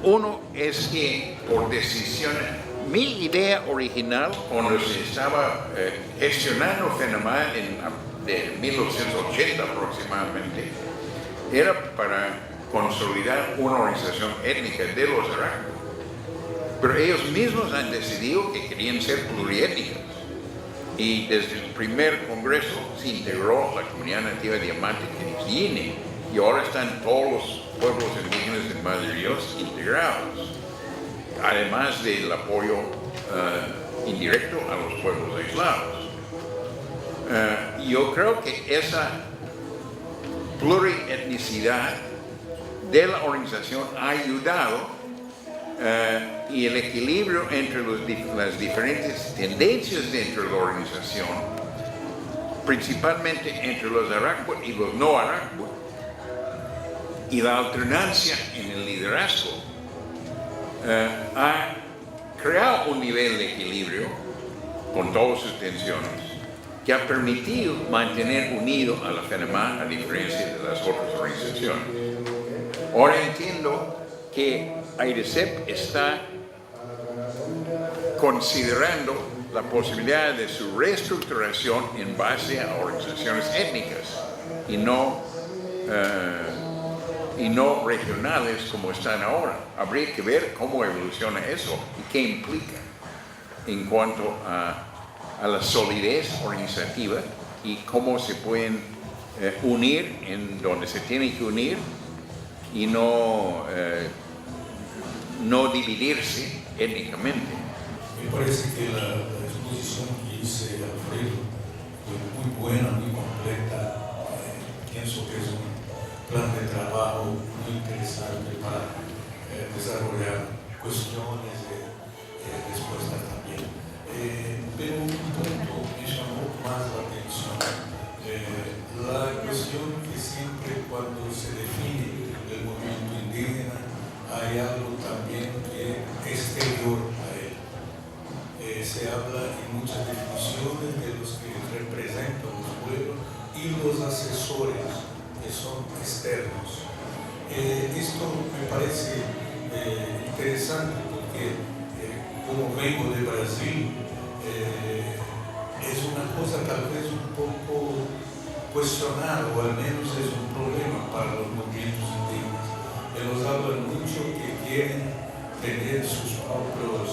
Uno es que por decisión, mi idea original, cuando se estaba gestionando FENAMA de 1980 aproximadamente, era para consolidar una organización étnica de los Arakawa. Pero ellos mismos han decidido que querían ser pluriétnicos. Y desde el primer congreso se integró la comunidad nativa de Diamante Quiriguine, y ahora están todos los pueblos indígenas de Madre Dios integrados, además del apoyo indirecto a los pueblos aislados. Yo creo que esa plurietnicidad de la organización ha ayudado y el equilibrio entre las diferentes tendencias dentro de la organización, principalmente entre los Arakawa y los no Arakawa, y la alternancia en el liderazgo, ha creado un nivel de equilibrio con todas sus tensiones que ha permitido mantener unido a la FENAMA a diferencia de las otras organizaciones. Ahora entiendo que AIRECEP está considerando la posibilidad de su reestructuración en base a organizaciones étnicas y no regionales como están ahora. Habría que ver cómo evoluciona eso y qué implica en cuanto a la solidez organizativa y cómo se pueden unir en donde se tienen que unir y no dividirse étnicamente. Me parece que la exposición que hice, Alfredo, fue muy buena, muy completa. Pienso que es un plan de trabajo muy interesante para desarrollar cuestiones de respuesta también. Pero un punto me llamó más la atención. La cuestión que siempre cuando se define el movimiento indígena hay algo también que es exterior a él. Se habla en muchas definiciones de los que representan los pueblos y los asesores que son externos. Esto me parece interesante porque como vengo de Brasil, es una cosa tal vez un poco cuestionada, o al menos es un problema para los movimientos indígenas. Ellos hablan mucho que quieren tener sus propios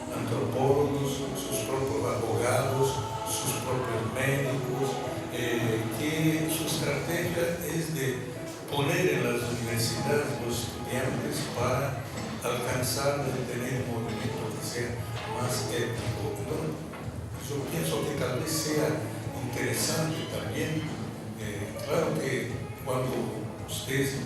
antropólogos, sus propios abogados, sus propios médicos, que su estrategia es de poner en las universidades los estudiantes para alcanzar de tener un movimiento que sea más ético. Yo pienso que tal vez sea interesante también, claro que cuando ustedes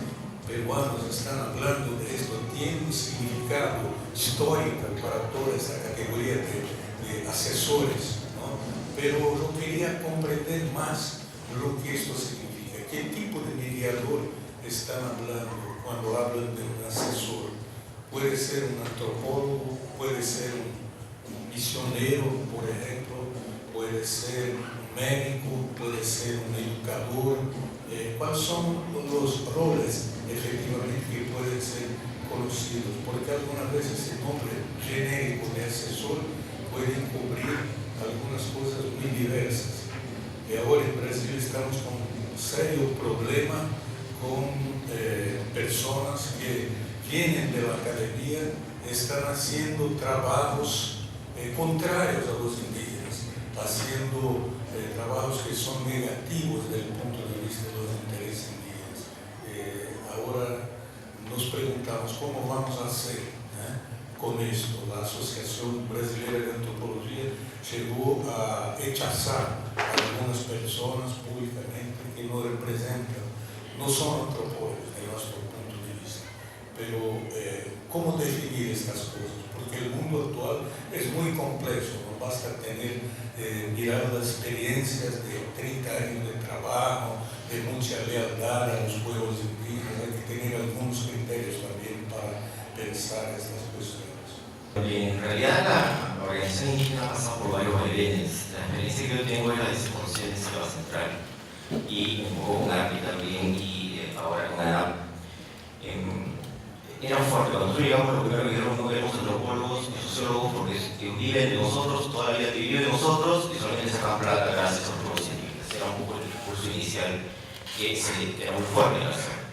peruanos están hablando de esto, tiene un significado histórico para toda esa categoría de de asesores, ¿no? Pero yo quería comprender más lo que esto significa, qué tipo de mediador están hablando cuando hablan de un asesor. Puede ser un antropólogo, puede ser un misionero, por ejemplo, puede ser un médico, puede ser un educador. ¿Cuáles son los roles efectivamente que pueden ser conocidos? Porque algunas veces el nombre genérico de asesor puede cubrir algunas cosas muy diversas. Y ahora en Brasil estamos con un serio problema con personas que vienen de la academia, están haciendo trabajos contrarios a los indígenas, haciendo trabajos que son negativos desde el punto de vista de los intereses indígenas. Ahora nos preguntamos cómo vamos a hacer con esto. La Asociación Brasileira de Antropología llegó a rechazar a algunas personas públicamente que no representan, no son antropólogos de nuestro punto de vista. Pero ¿cómo definir estas cosas? Porque el mundo actual es muy complejo, no basta mirar las experiencias de 30 años de trabajo, de mucha lealtad a los pueblos indígenas, hay que tener algunos criterios también para pensar estas cuestiones. En realidad la organización indígena ha pasado por varios vaivenes. La experiencia que yo tengo es la de Sección de Selva Central y un poco con ARPI también y ahora con ANAP. Era fuerte. Cuando nosotros llegamos, lo primero que dijeron: no queremos antropólogos y sociólogos porque viven de nosotros, toda la vida que viven de nosotros y solamente sacan plata gracias a los pueblos indígenas. Era un poco el discurso inicial que era muy fuerte en la zona.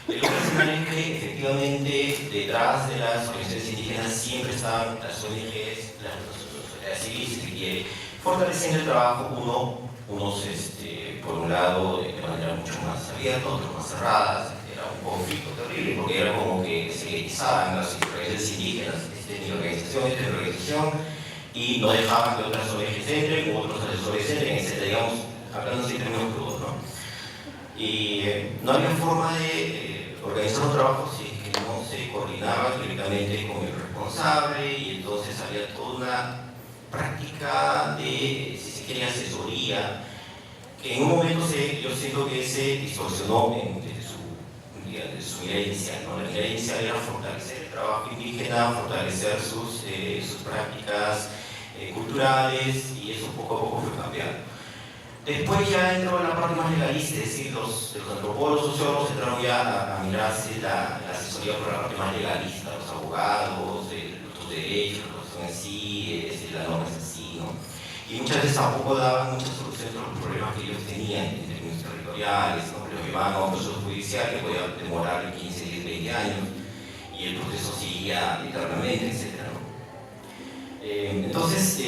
Pero lo que es que efectivamente detrás de las organizaciones indígenas siempre estaban las ONGs, la sociedad civil, si se quiere, fortaleciendo el trabajo, unos por un lado de manera mucho más abierta, otros más cerradas. Era un conflicto terrible porque era como que se guetizaban las organizaciones indígenas, mi organización, y no dejaban que otras ONGs entren, otros asesores entren, etc. Digamos, hablando en términos crudos, ¿no? Y no había forma de organizar un trabajo si es que no se coordinaba directamente con el responsable, y entonces había toda una práctica de, si se quiere, asesoría, que en un momento yo siento que se distorsionó desde su idea inicial, ¿no? La idea inicial era fortalecer el trabajo indígena, fortalecer sus prácticas culturales, y eso poco a poco fue cambiando. Después ya entró en la parte más legalista, es decir, los antropólogos, sociólogos entraron ya a mirarse la asesoría por la parte más legalista, los abogados, los derechos, los son así, la norma es así, ¿no? Y muchas veces tampoco daban muchas soluciones a los problemas que ellos tenían en términos territoriales, ¿no? Los llevaban a un proceso judicial que podía demorar 15, 10, 20 años, y el proceso seguía eternamente, etc. Entonces,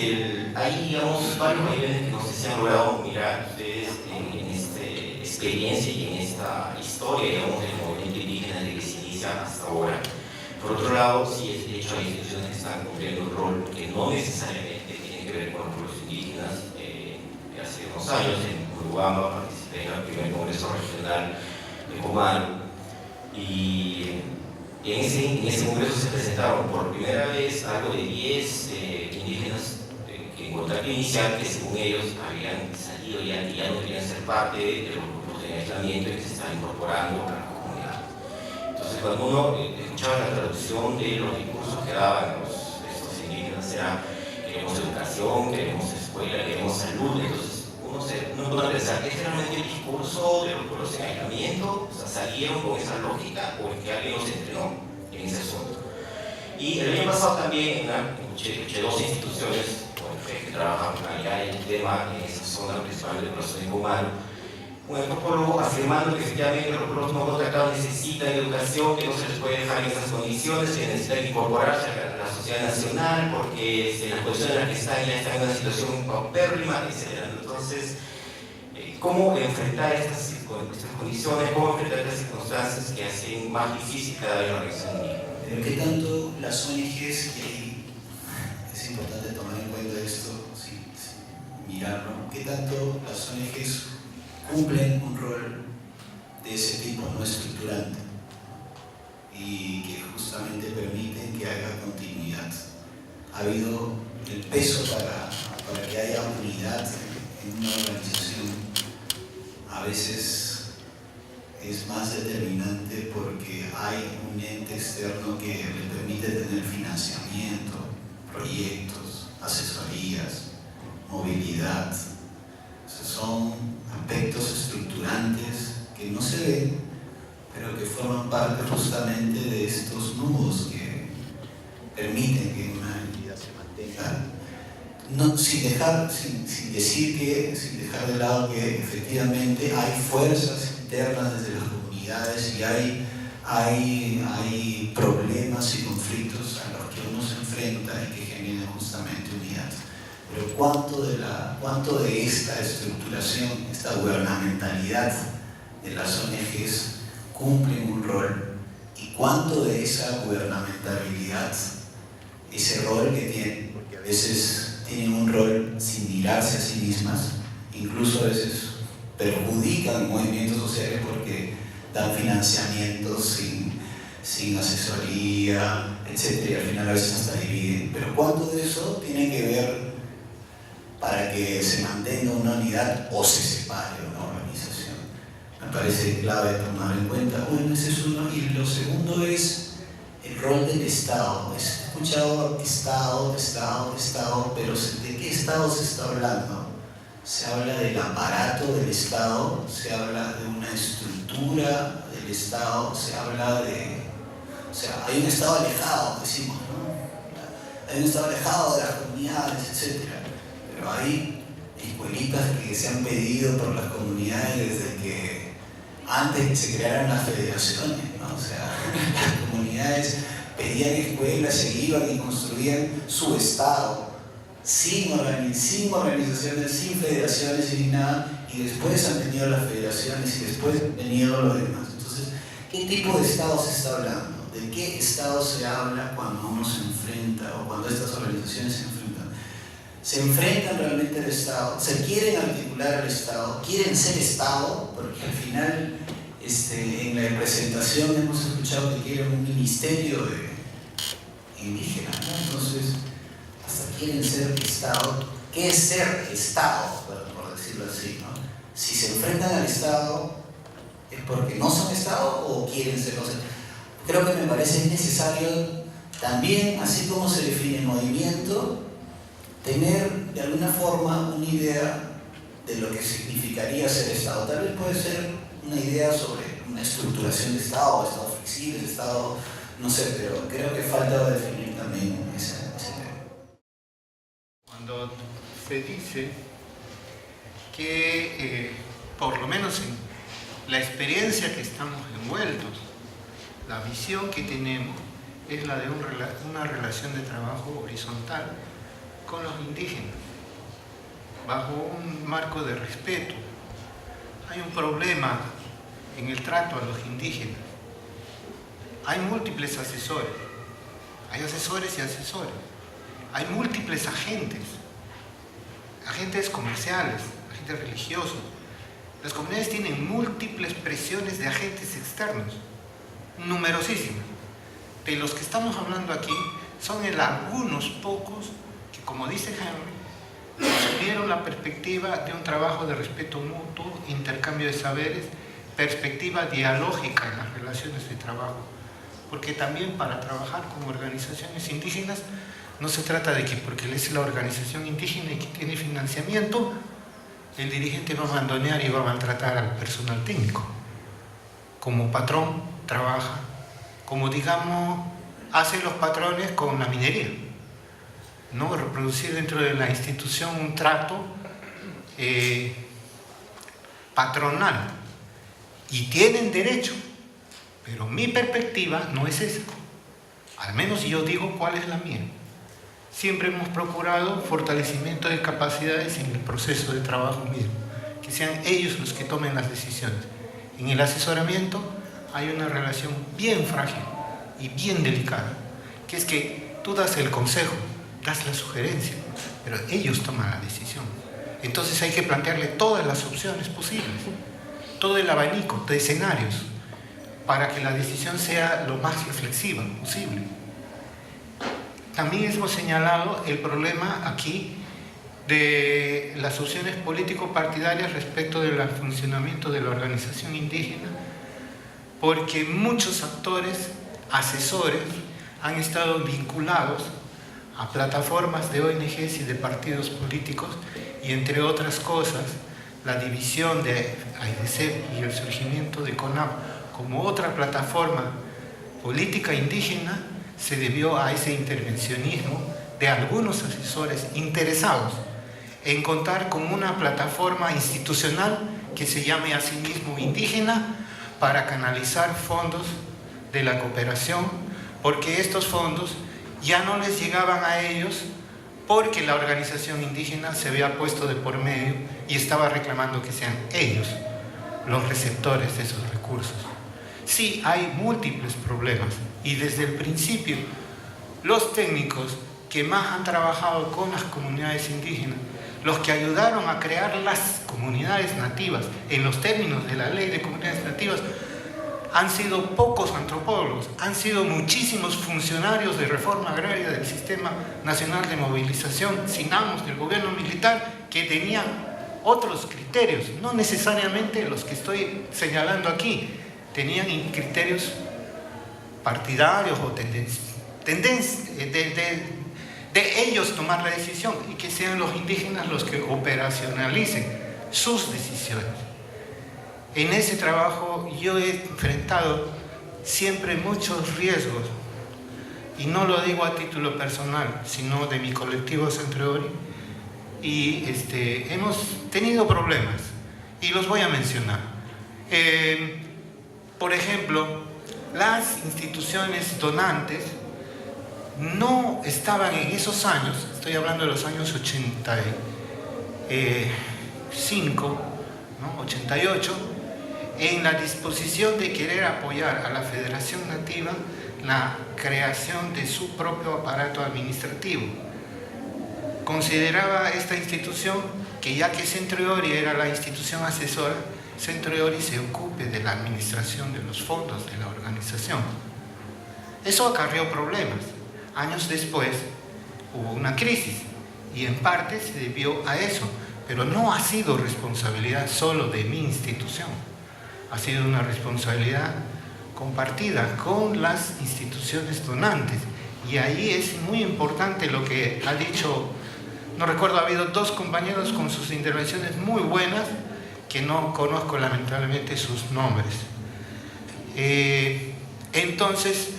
hay, digamos, varios niveles que no sé si han logrado mirar ustedes en esta experiencia y en esta historia, digamos, del movimiento indígena desde que se inicia hasta ahora. Por otro lado, sí, de hecho, hay instituciones que están cumpliendo un rol que no necesariamente tiene que ver con los pueblos indígenas. Hace unos años en Urubamba participé en el primer Congreso Regional de Comaro, y en ese congreso se presentaron por primera vez algo de 10 indígenas que en contacto inicial, que según ellos habían salido y ya no querían ser parte de los grupos de aislamiento y que se estaban incorporando a la comunidad. Entonces, cuando uno escuchaba la traducción de los discursos que daban estos indígenas, era: queremos educación, queremos escuela, queremos salud. Entonces uno puede pensar: ¿es realmente el discurso de los pueblos en aislamiento? O sea, ¿salieron con esa lógica o es que alguien los entrenó en ese asunto? Y el año pasado también escuché dos instituciones que trabajan allá en el tema, en esa zona principal del proceso de Comaro, un antropólogo afirmando que efectivamente los pueblos no contratados necesitan educación, que no se les puede dejar en esas condiciones, que necesitan incorporarse a la sociedad nacional porque en las condiciones en las que están ya están en una situación paupérrima, etc. Entonces, ¿cómo enfrentar estas condiciones, cómo enfrentar estas circunstancias que hacen más difícil cada vez la organización indígena? Pero ¿qué tanto las ONGs, y es importante tomar en cuenta esto, mirarlo, qué tanto las ONGs cumplen un rol de ese tipo, no estructurante, y que justamente permiten que haya continuidad? Ha habido el peso para que haya unidad en una organización a veces es más determinante porque hay un ente externo que le permite tener financiamiento, proyectos, asesorías, movilidad. O sea, son aspectos estructurantes que no se ven, pero que forman parte justamente de estos nudos que permiten que una entidad se mantenga, no, sin dejar de lado que efectivamente hay fuerzas internas desde las comunidades y hay problemas y conflictos a los que uno se enfrenta y que generan justamente unidad. Pero ¿cuánto de esta estructuración, esta gubernamentalidad de las ONGs cumplen un rol? ¿Y cuánto de esa gubernamentalidad, ese rol que tienen, porque a veces tienen un rol sin mirarse a sí mismas, incluso a veces perjudican movimientos sociales porque dan financiamiento sin asesoría, etc. Y al final a veces hasta dividen. Pero ¿cuánto de eso tiene que ver para que se mantenga una unidad o se separe una organización? Me parece clave tomar en cuenta. Bueno, ese es uno. Y lo segundo es el rol del Estado. He escuchado Estado, pero ¿de qué Estado se está hablando? Se habla del aparato del Estado, se habla de una estructura del Estado, se habla de... O sea, hay un Estado alejado, decimos, ¿no? Hay un Estado alejado de las comunidades, etc. Pero hay escuelitas que se han pedido por las comunidades desde que antes que se crearan las federaciones, ¿no? O sea, las comunidades pedían escuelas, se iban y construían su Estado, sin organizaciones, sin federaciones, sin nada, y después han venido las federaciones y después han venido los demás. Entonces, ¿qué tipo de Estado se está hablando? ¿De qué Estado se habla cuando uno se enfrenta o cuando estas organizaciones se enfrentan? ¿Se enfrentan realmente al Estado? ¿Se quieren articular al Estado? ¿Quieren ser Estado? Porque al final, en la presentación hemos escuchado que quieren un ministerio de indígena, ¿no? Entonces, hasta quieren ser Estado. ¿Qué es ser Estado? Por decirlo así, ¿no? Si se enfrentan al Estado, ¿es porque no son Estado o quieren ser? O sea, creo que me parece necesario también, así como se define movimiento, tener de alguna forma una idea de lo que significaría ser Estado. Tal vez puede ser una idea sobre una estructuración de Estado flexible, Estado, no sé, pero creo que falta definir también ese tema. Cuando se dice que, por lo menos en la experiencia que estamos envueltos, la visión que tenemos es la de una relación de trabajo horizontal con los indígenas, bajo un marco de respeto. Hay un problema en el trato a los indígenas. Hay múltiples asesores, hay asesores y asesores, hay múltiples agentes comerciales, agentes religiosos. Las comunidades tienen múltiples presiones de agentes externos, numerosísimas. De los que estamos hablando aquí son algunos pocos que, como dice Henry, asumieron la perspectiva de un trabajo de respeto mutuo, intercambio de saberes, perspectiva dialógica en las relaciones de trabajo. Porque también para trabajar con organizaciones indígenas no se trata de que porque es la organización indígena y que tiene financiamiento, el dirigente va a abandonar y va a maltratar al personal técnico. Como patrón trabaja, como digamos, hacen los patrones con la minería, ¿no? Reproducir dentro de la institución un trato patronal. Y tienen derecho, pero mi perspectiva no es esa. Al menos yo digo cuál es la mía. Siempre hemos procurado fortalecimiento de capacidades en el proceso de trabajo mismo, que sean ellos los que tomen las decisiones. En el asesoramiento hay una relación bien frágil y bien delicada, que es que tú das el consejo, das la sugerencia, pero ellos toman la decisión. Entonces hay que plantearle todas las opciones posibles, todo el abanico de escenarios, para que la decisión sea lo más reflexiva posible. también hemos señalado el problema aquí de las opciones político-partidarias respecto del funcionamiento de la organización indígena, porque muchos actores, asesores, han estado vinculados a plataformas de ONGs y de partidos políticos, y entre otras cosas, la división de AIDESEP y el surgimiento de CONAP como otra plataforma política indígena se debió a ese intervencionismo de algunos asesores interesados en contar con una plataforma institucional que se llame a sí mismo indígena para canalizar fondos de la cooperación, porque estos fondos ya no les llegaban a ellos porque la organización indígena se había puesto de por medio y estaba reclamando que sean ellos los receptores de esos recursos. Sí, hay múltiples problemas y desde el principio los técnicos que más han trabajado con las comunidades indígenas, los que ayudaron a crear las comunidades nativas en los términos de la ley de comunidades nativas, han sido pocos antropólogos, han sido muchísimos funcionarios de reforma agraria del Sistema Nacional de Movilización, SINAMOS, del gobierno militar, que tenían otros criterios, no necesariamente los que estoy señalando aquí, tenían criterios partidarios o de ellos tomar la decisión y que sean los indígenas los que operacionalicen sus decisiones. En ese trabajo yo he enfrentado siempre muchos riesgos, y no lo digo a título personal, sino de mi colectivo Centro-Ori, y hemos tenido problemas, y los voy a mencionar. Por ejemplo, las instituciones donantes no estaban en esos años, estoy hablando de los años 85, ¿no? 88, en la disposición de querer apoyar a la Federación Nativa la creación de su propio aparato administrativo. Consideraba esta institución que, ya que Centro-Ori era la institución asesora, Centro-Ori se ocupe de la administración de los fondos de la organización. Eso acarreó problemas. Años después hubo una crisis y en parte se debió a eso, pero no ha sido responsabilidad solo de mi institución. Ha sido una responsabilidad compartida con las instituciones donantes, y ahí es muy importante lo que ha dicho, no recuerdo, ha habido dos compañeros con sus intervenciones muy buenas, que no conozco lamentablemente sus nombres. Entonces,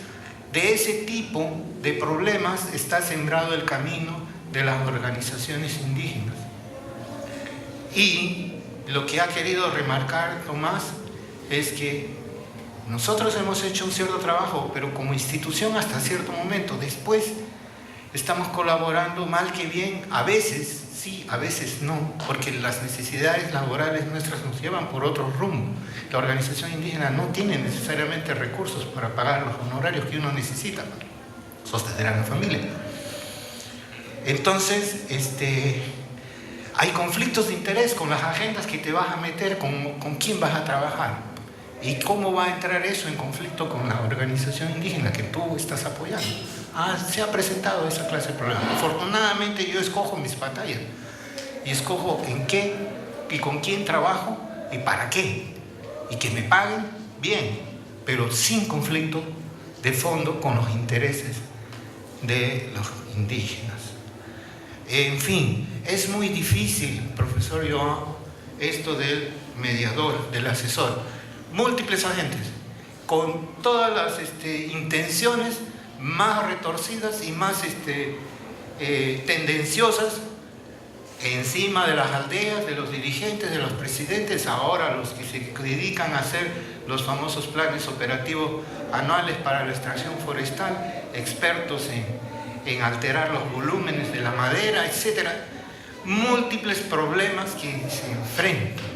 de ese tipo de problemas está sembrado el camino de las organizaciones indígenas. Y lo que ha querido remarcar Tomás es que nosotros hemos hecho un cierto trabajo, pero como institución hasta cierto momento. Después estamos colaborando mal que bien, a veces sí, a veces no, porque las necesidades laborales nuestras nos llevan por otro rumbo. La organización indígena no tiene necesariamente recursos para pagar los honorarios que uno necesita para sostener a la familia. Entonces, hay conflictos de interés con las agendas que te vas a meter, con quién vas a trabajar. ¿Y cómo va a entrar eso en conflicto con la organización indígena que tú estás apoyando? Se ha presentado esa clase de problemas. Afortunadamente yo escojo mis batallas y escojo en qué y con quién trabajo y para qué. Y que me paguen bien, pero sin conflicto de fondo con los intereses de los indígenas. En fin, es muy difícil, profesor Joan, esto del mediador, del asesor. Múltiples agentes, con todas las intenciones más retorcidas y más tendenciosas, encima de las aldeas, de los dirigentes, de los presidentes, ahora los que se dedican a hacer los famosos planes operativos anuales para la extracción forestal, expertos en alterar los volúmenes de la madera, etc. Múltiples problemas que se enfrentan.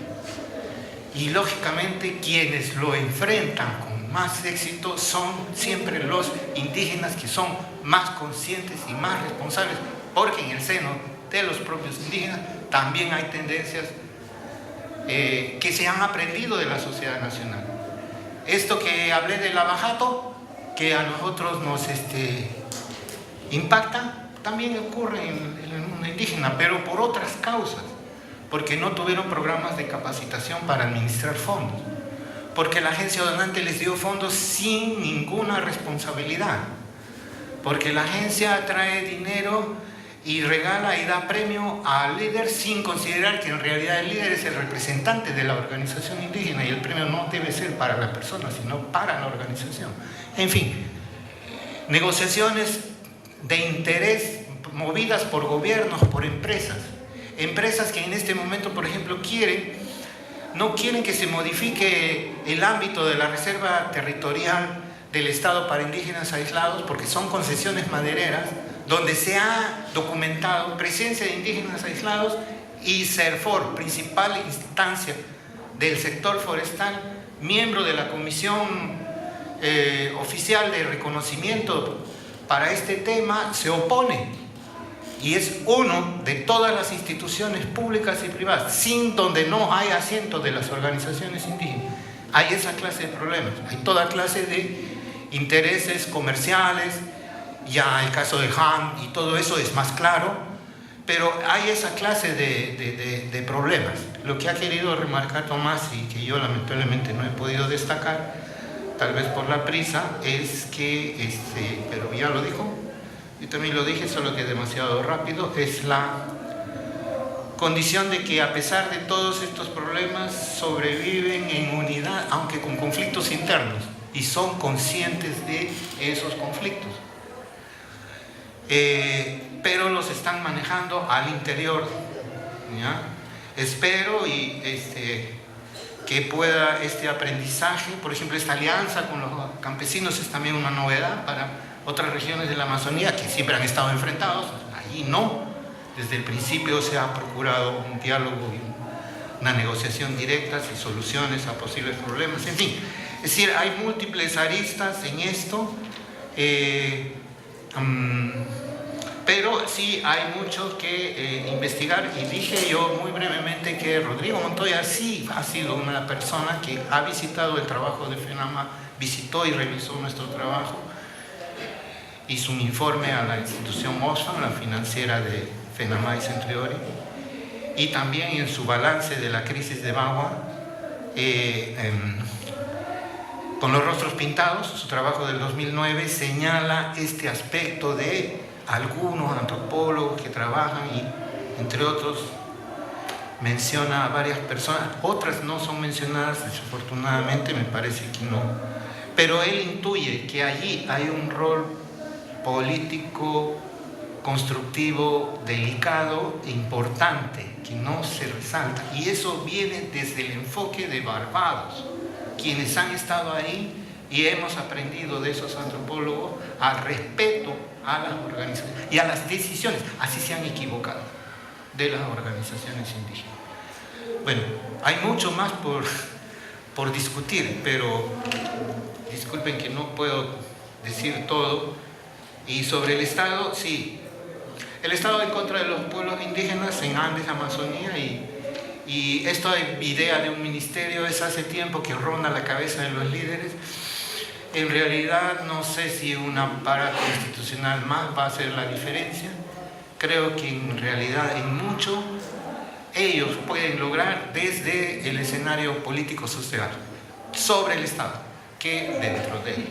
Y lógicamente quienes lo enfrentan con más éxito son siempre los indígenas, que son más conscientes y más responsables, porque en el seno de los propios indígenas también hay tendencias que se han aprendido de la sociedad nacional. Esto que hablé del abajato, que a nosotros impacta, también ocurre en el mundo indígena, pero por otras causas, porque no tuvieron programas de capacitación para administrar fondos, porque la agencia donante les dio fondos sin ninguna responsabilidad, porque la agencia trae dinero y regala y da premio al líder sin considerar que en realidad el líder es el representante de la organización indígena y el premio no debe ser para la persona, sino para la organización. En fin, negociaciones de interés movidas por gobiernos, por empresas que en este momento, por ejemplo, no quieren que se modifique el ámbito de la reserva territorial del Estado para indígenas aislados, porque son concesiones madereras donde se ha documentado presencia de indígenas aislados, y CERFOR, principal instancia del sector forestal, miembro de la Comisión Oficial de Reconocimiento para este tema, se opone, y es uno de todas las instituciones públicas y privadas, donde no hay asiento de las organizaciones indígenas. Hay esa clase de problemas, hay toda clase de intereses comerciales, ya el caso de Han y todo eso es más claro, pero hay esa clase de problemas. Lo que ha querido remarcar Tomás, y que yo lamentablemente no he podido destacar, tal vez por la prisa, es que, pero ya lo dijo, yo también lo dije, solo que demasiado rápido, es la condición de que a pesar de todos estos problemas sobreviven en unidad, aunque con conflictos internos, y son conscientes de esos conflictos. Pero los están manejando al interior, ¿ya? Espero que pueda este aprendizaje, por ejemplo, esta alianza con los campesinos es también una novedad para otras regiones de la Amazonía que siempre han estado enfrentados. Allí no, desde el principio se ha procurado un diálogo y una negociación directa y soluciones a posibles problemas, en fin. Es decir, hay múltiples aristas en esto, pero sí hay mucho que investigar, y dije yo muy brevemente que Rodrigo Montoya sí ha sido una persona que ha visitado el trabajo de FENAMA, visitó y revisó nuestro trabajo, hizo un informe a la institución Oxfam, la financiera de FENAMA y Centriori, y también en su balance de la crisis de Bagua, con los rostros pintados, su trabajo del 2009 señala este aspecto de algunos antropólogos que trabajan y, entre otros, menciona a varias personas, otras no son mencionadas, desafortunadamente, me parece que no, pero él intuye que allí hay un rol político, constructivo, delicado e importante, que no se resalta, y eso viene desde el enfoque de Barbados, quienes han estado ahí, y hemos aprendido de esos antropólogos al respeto a las organizaciones y a las decisiones, así se han equivocado, de las organizaciones indígenas. Bueno, hay mucho más por discutir, pero disculpen que no puedo decir todo. Y sobre el Estado, sí, el Estado en contra de los pueblos indígenas en Andes, Amazonía, y esta idea de un ministerio es hace tiempo que ronda la cabeza de los líderes. En realidad no sé si un aparato institucional más va a hacer la diferencia. Creo que en realidad en mucho ellos pueden lograr desde el escenario político-social sobre el Estado que dentro de él.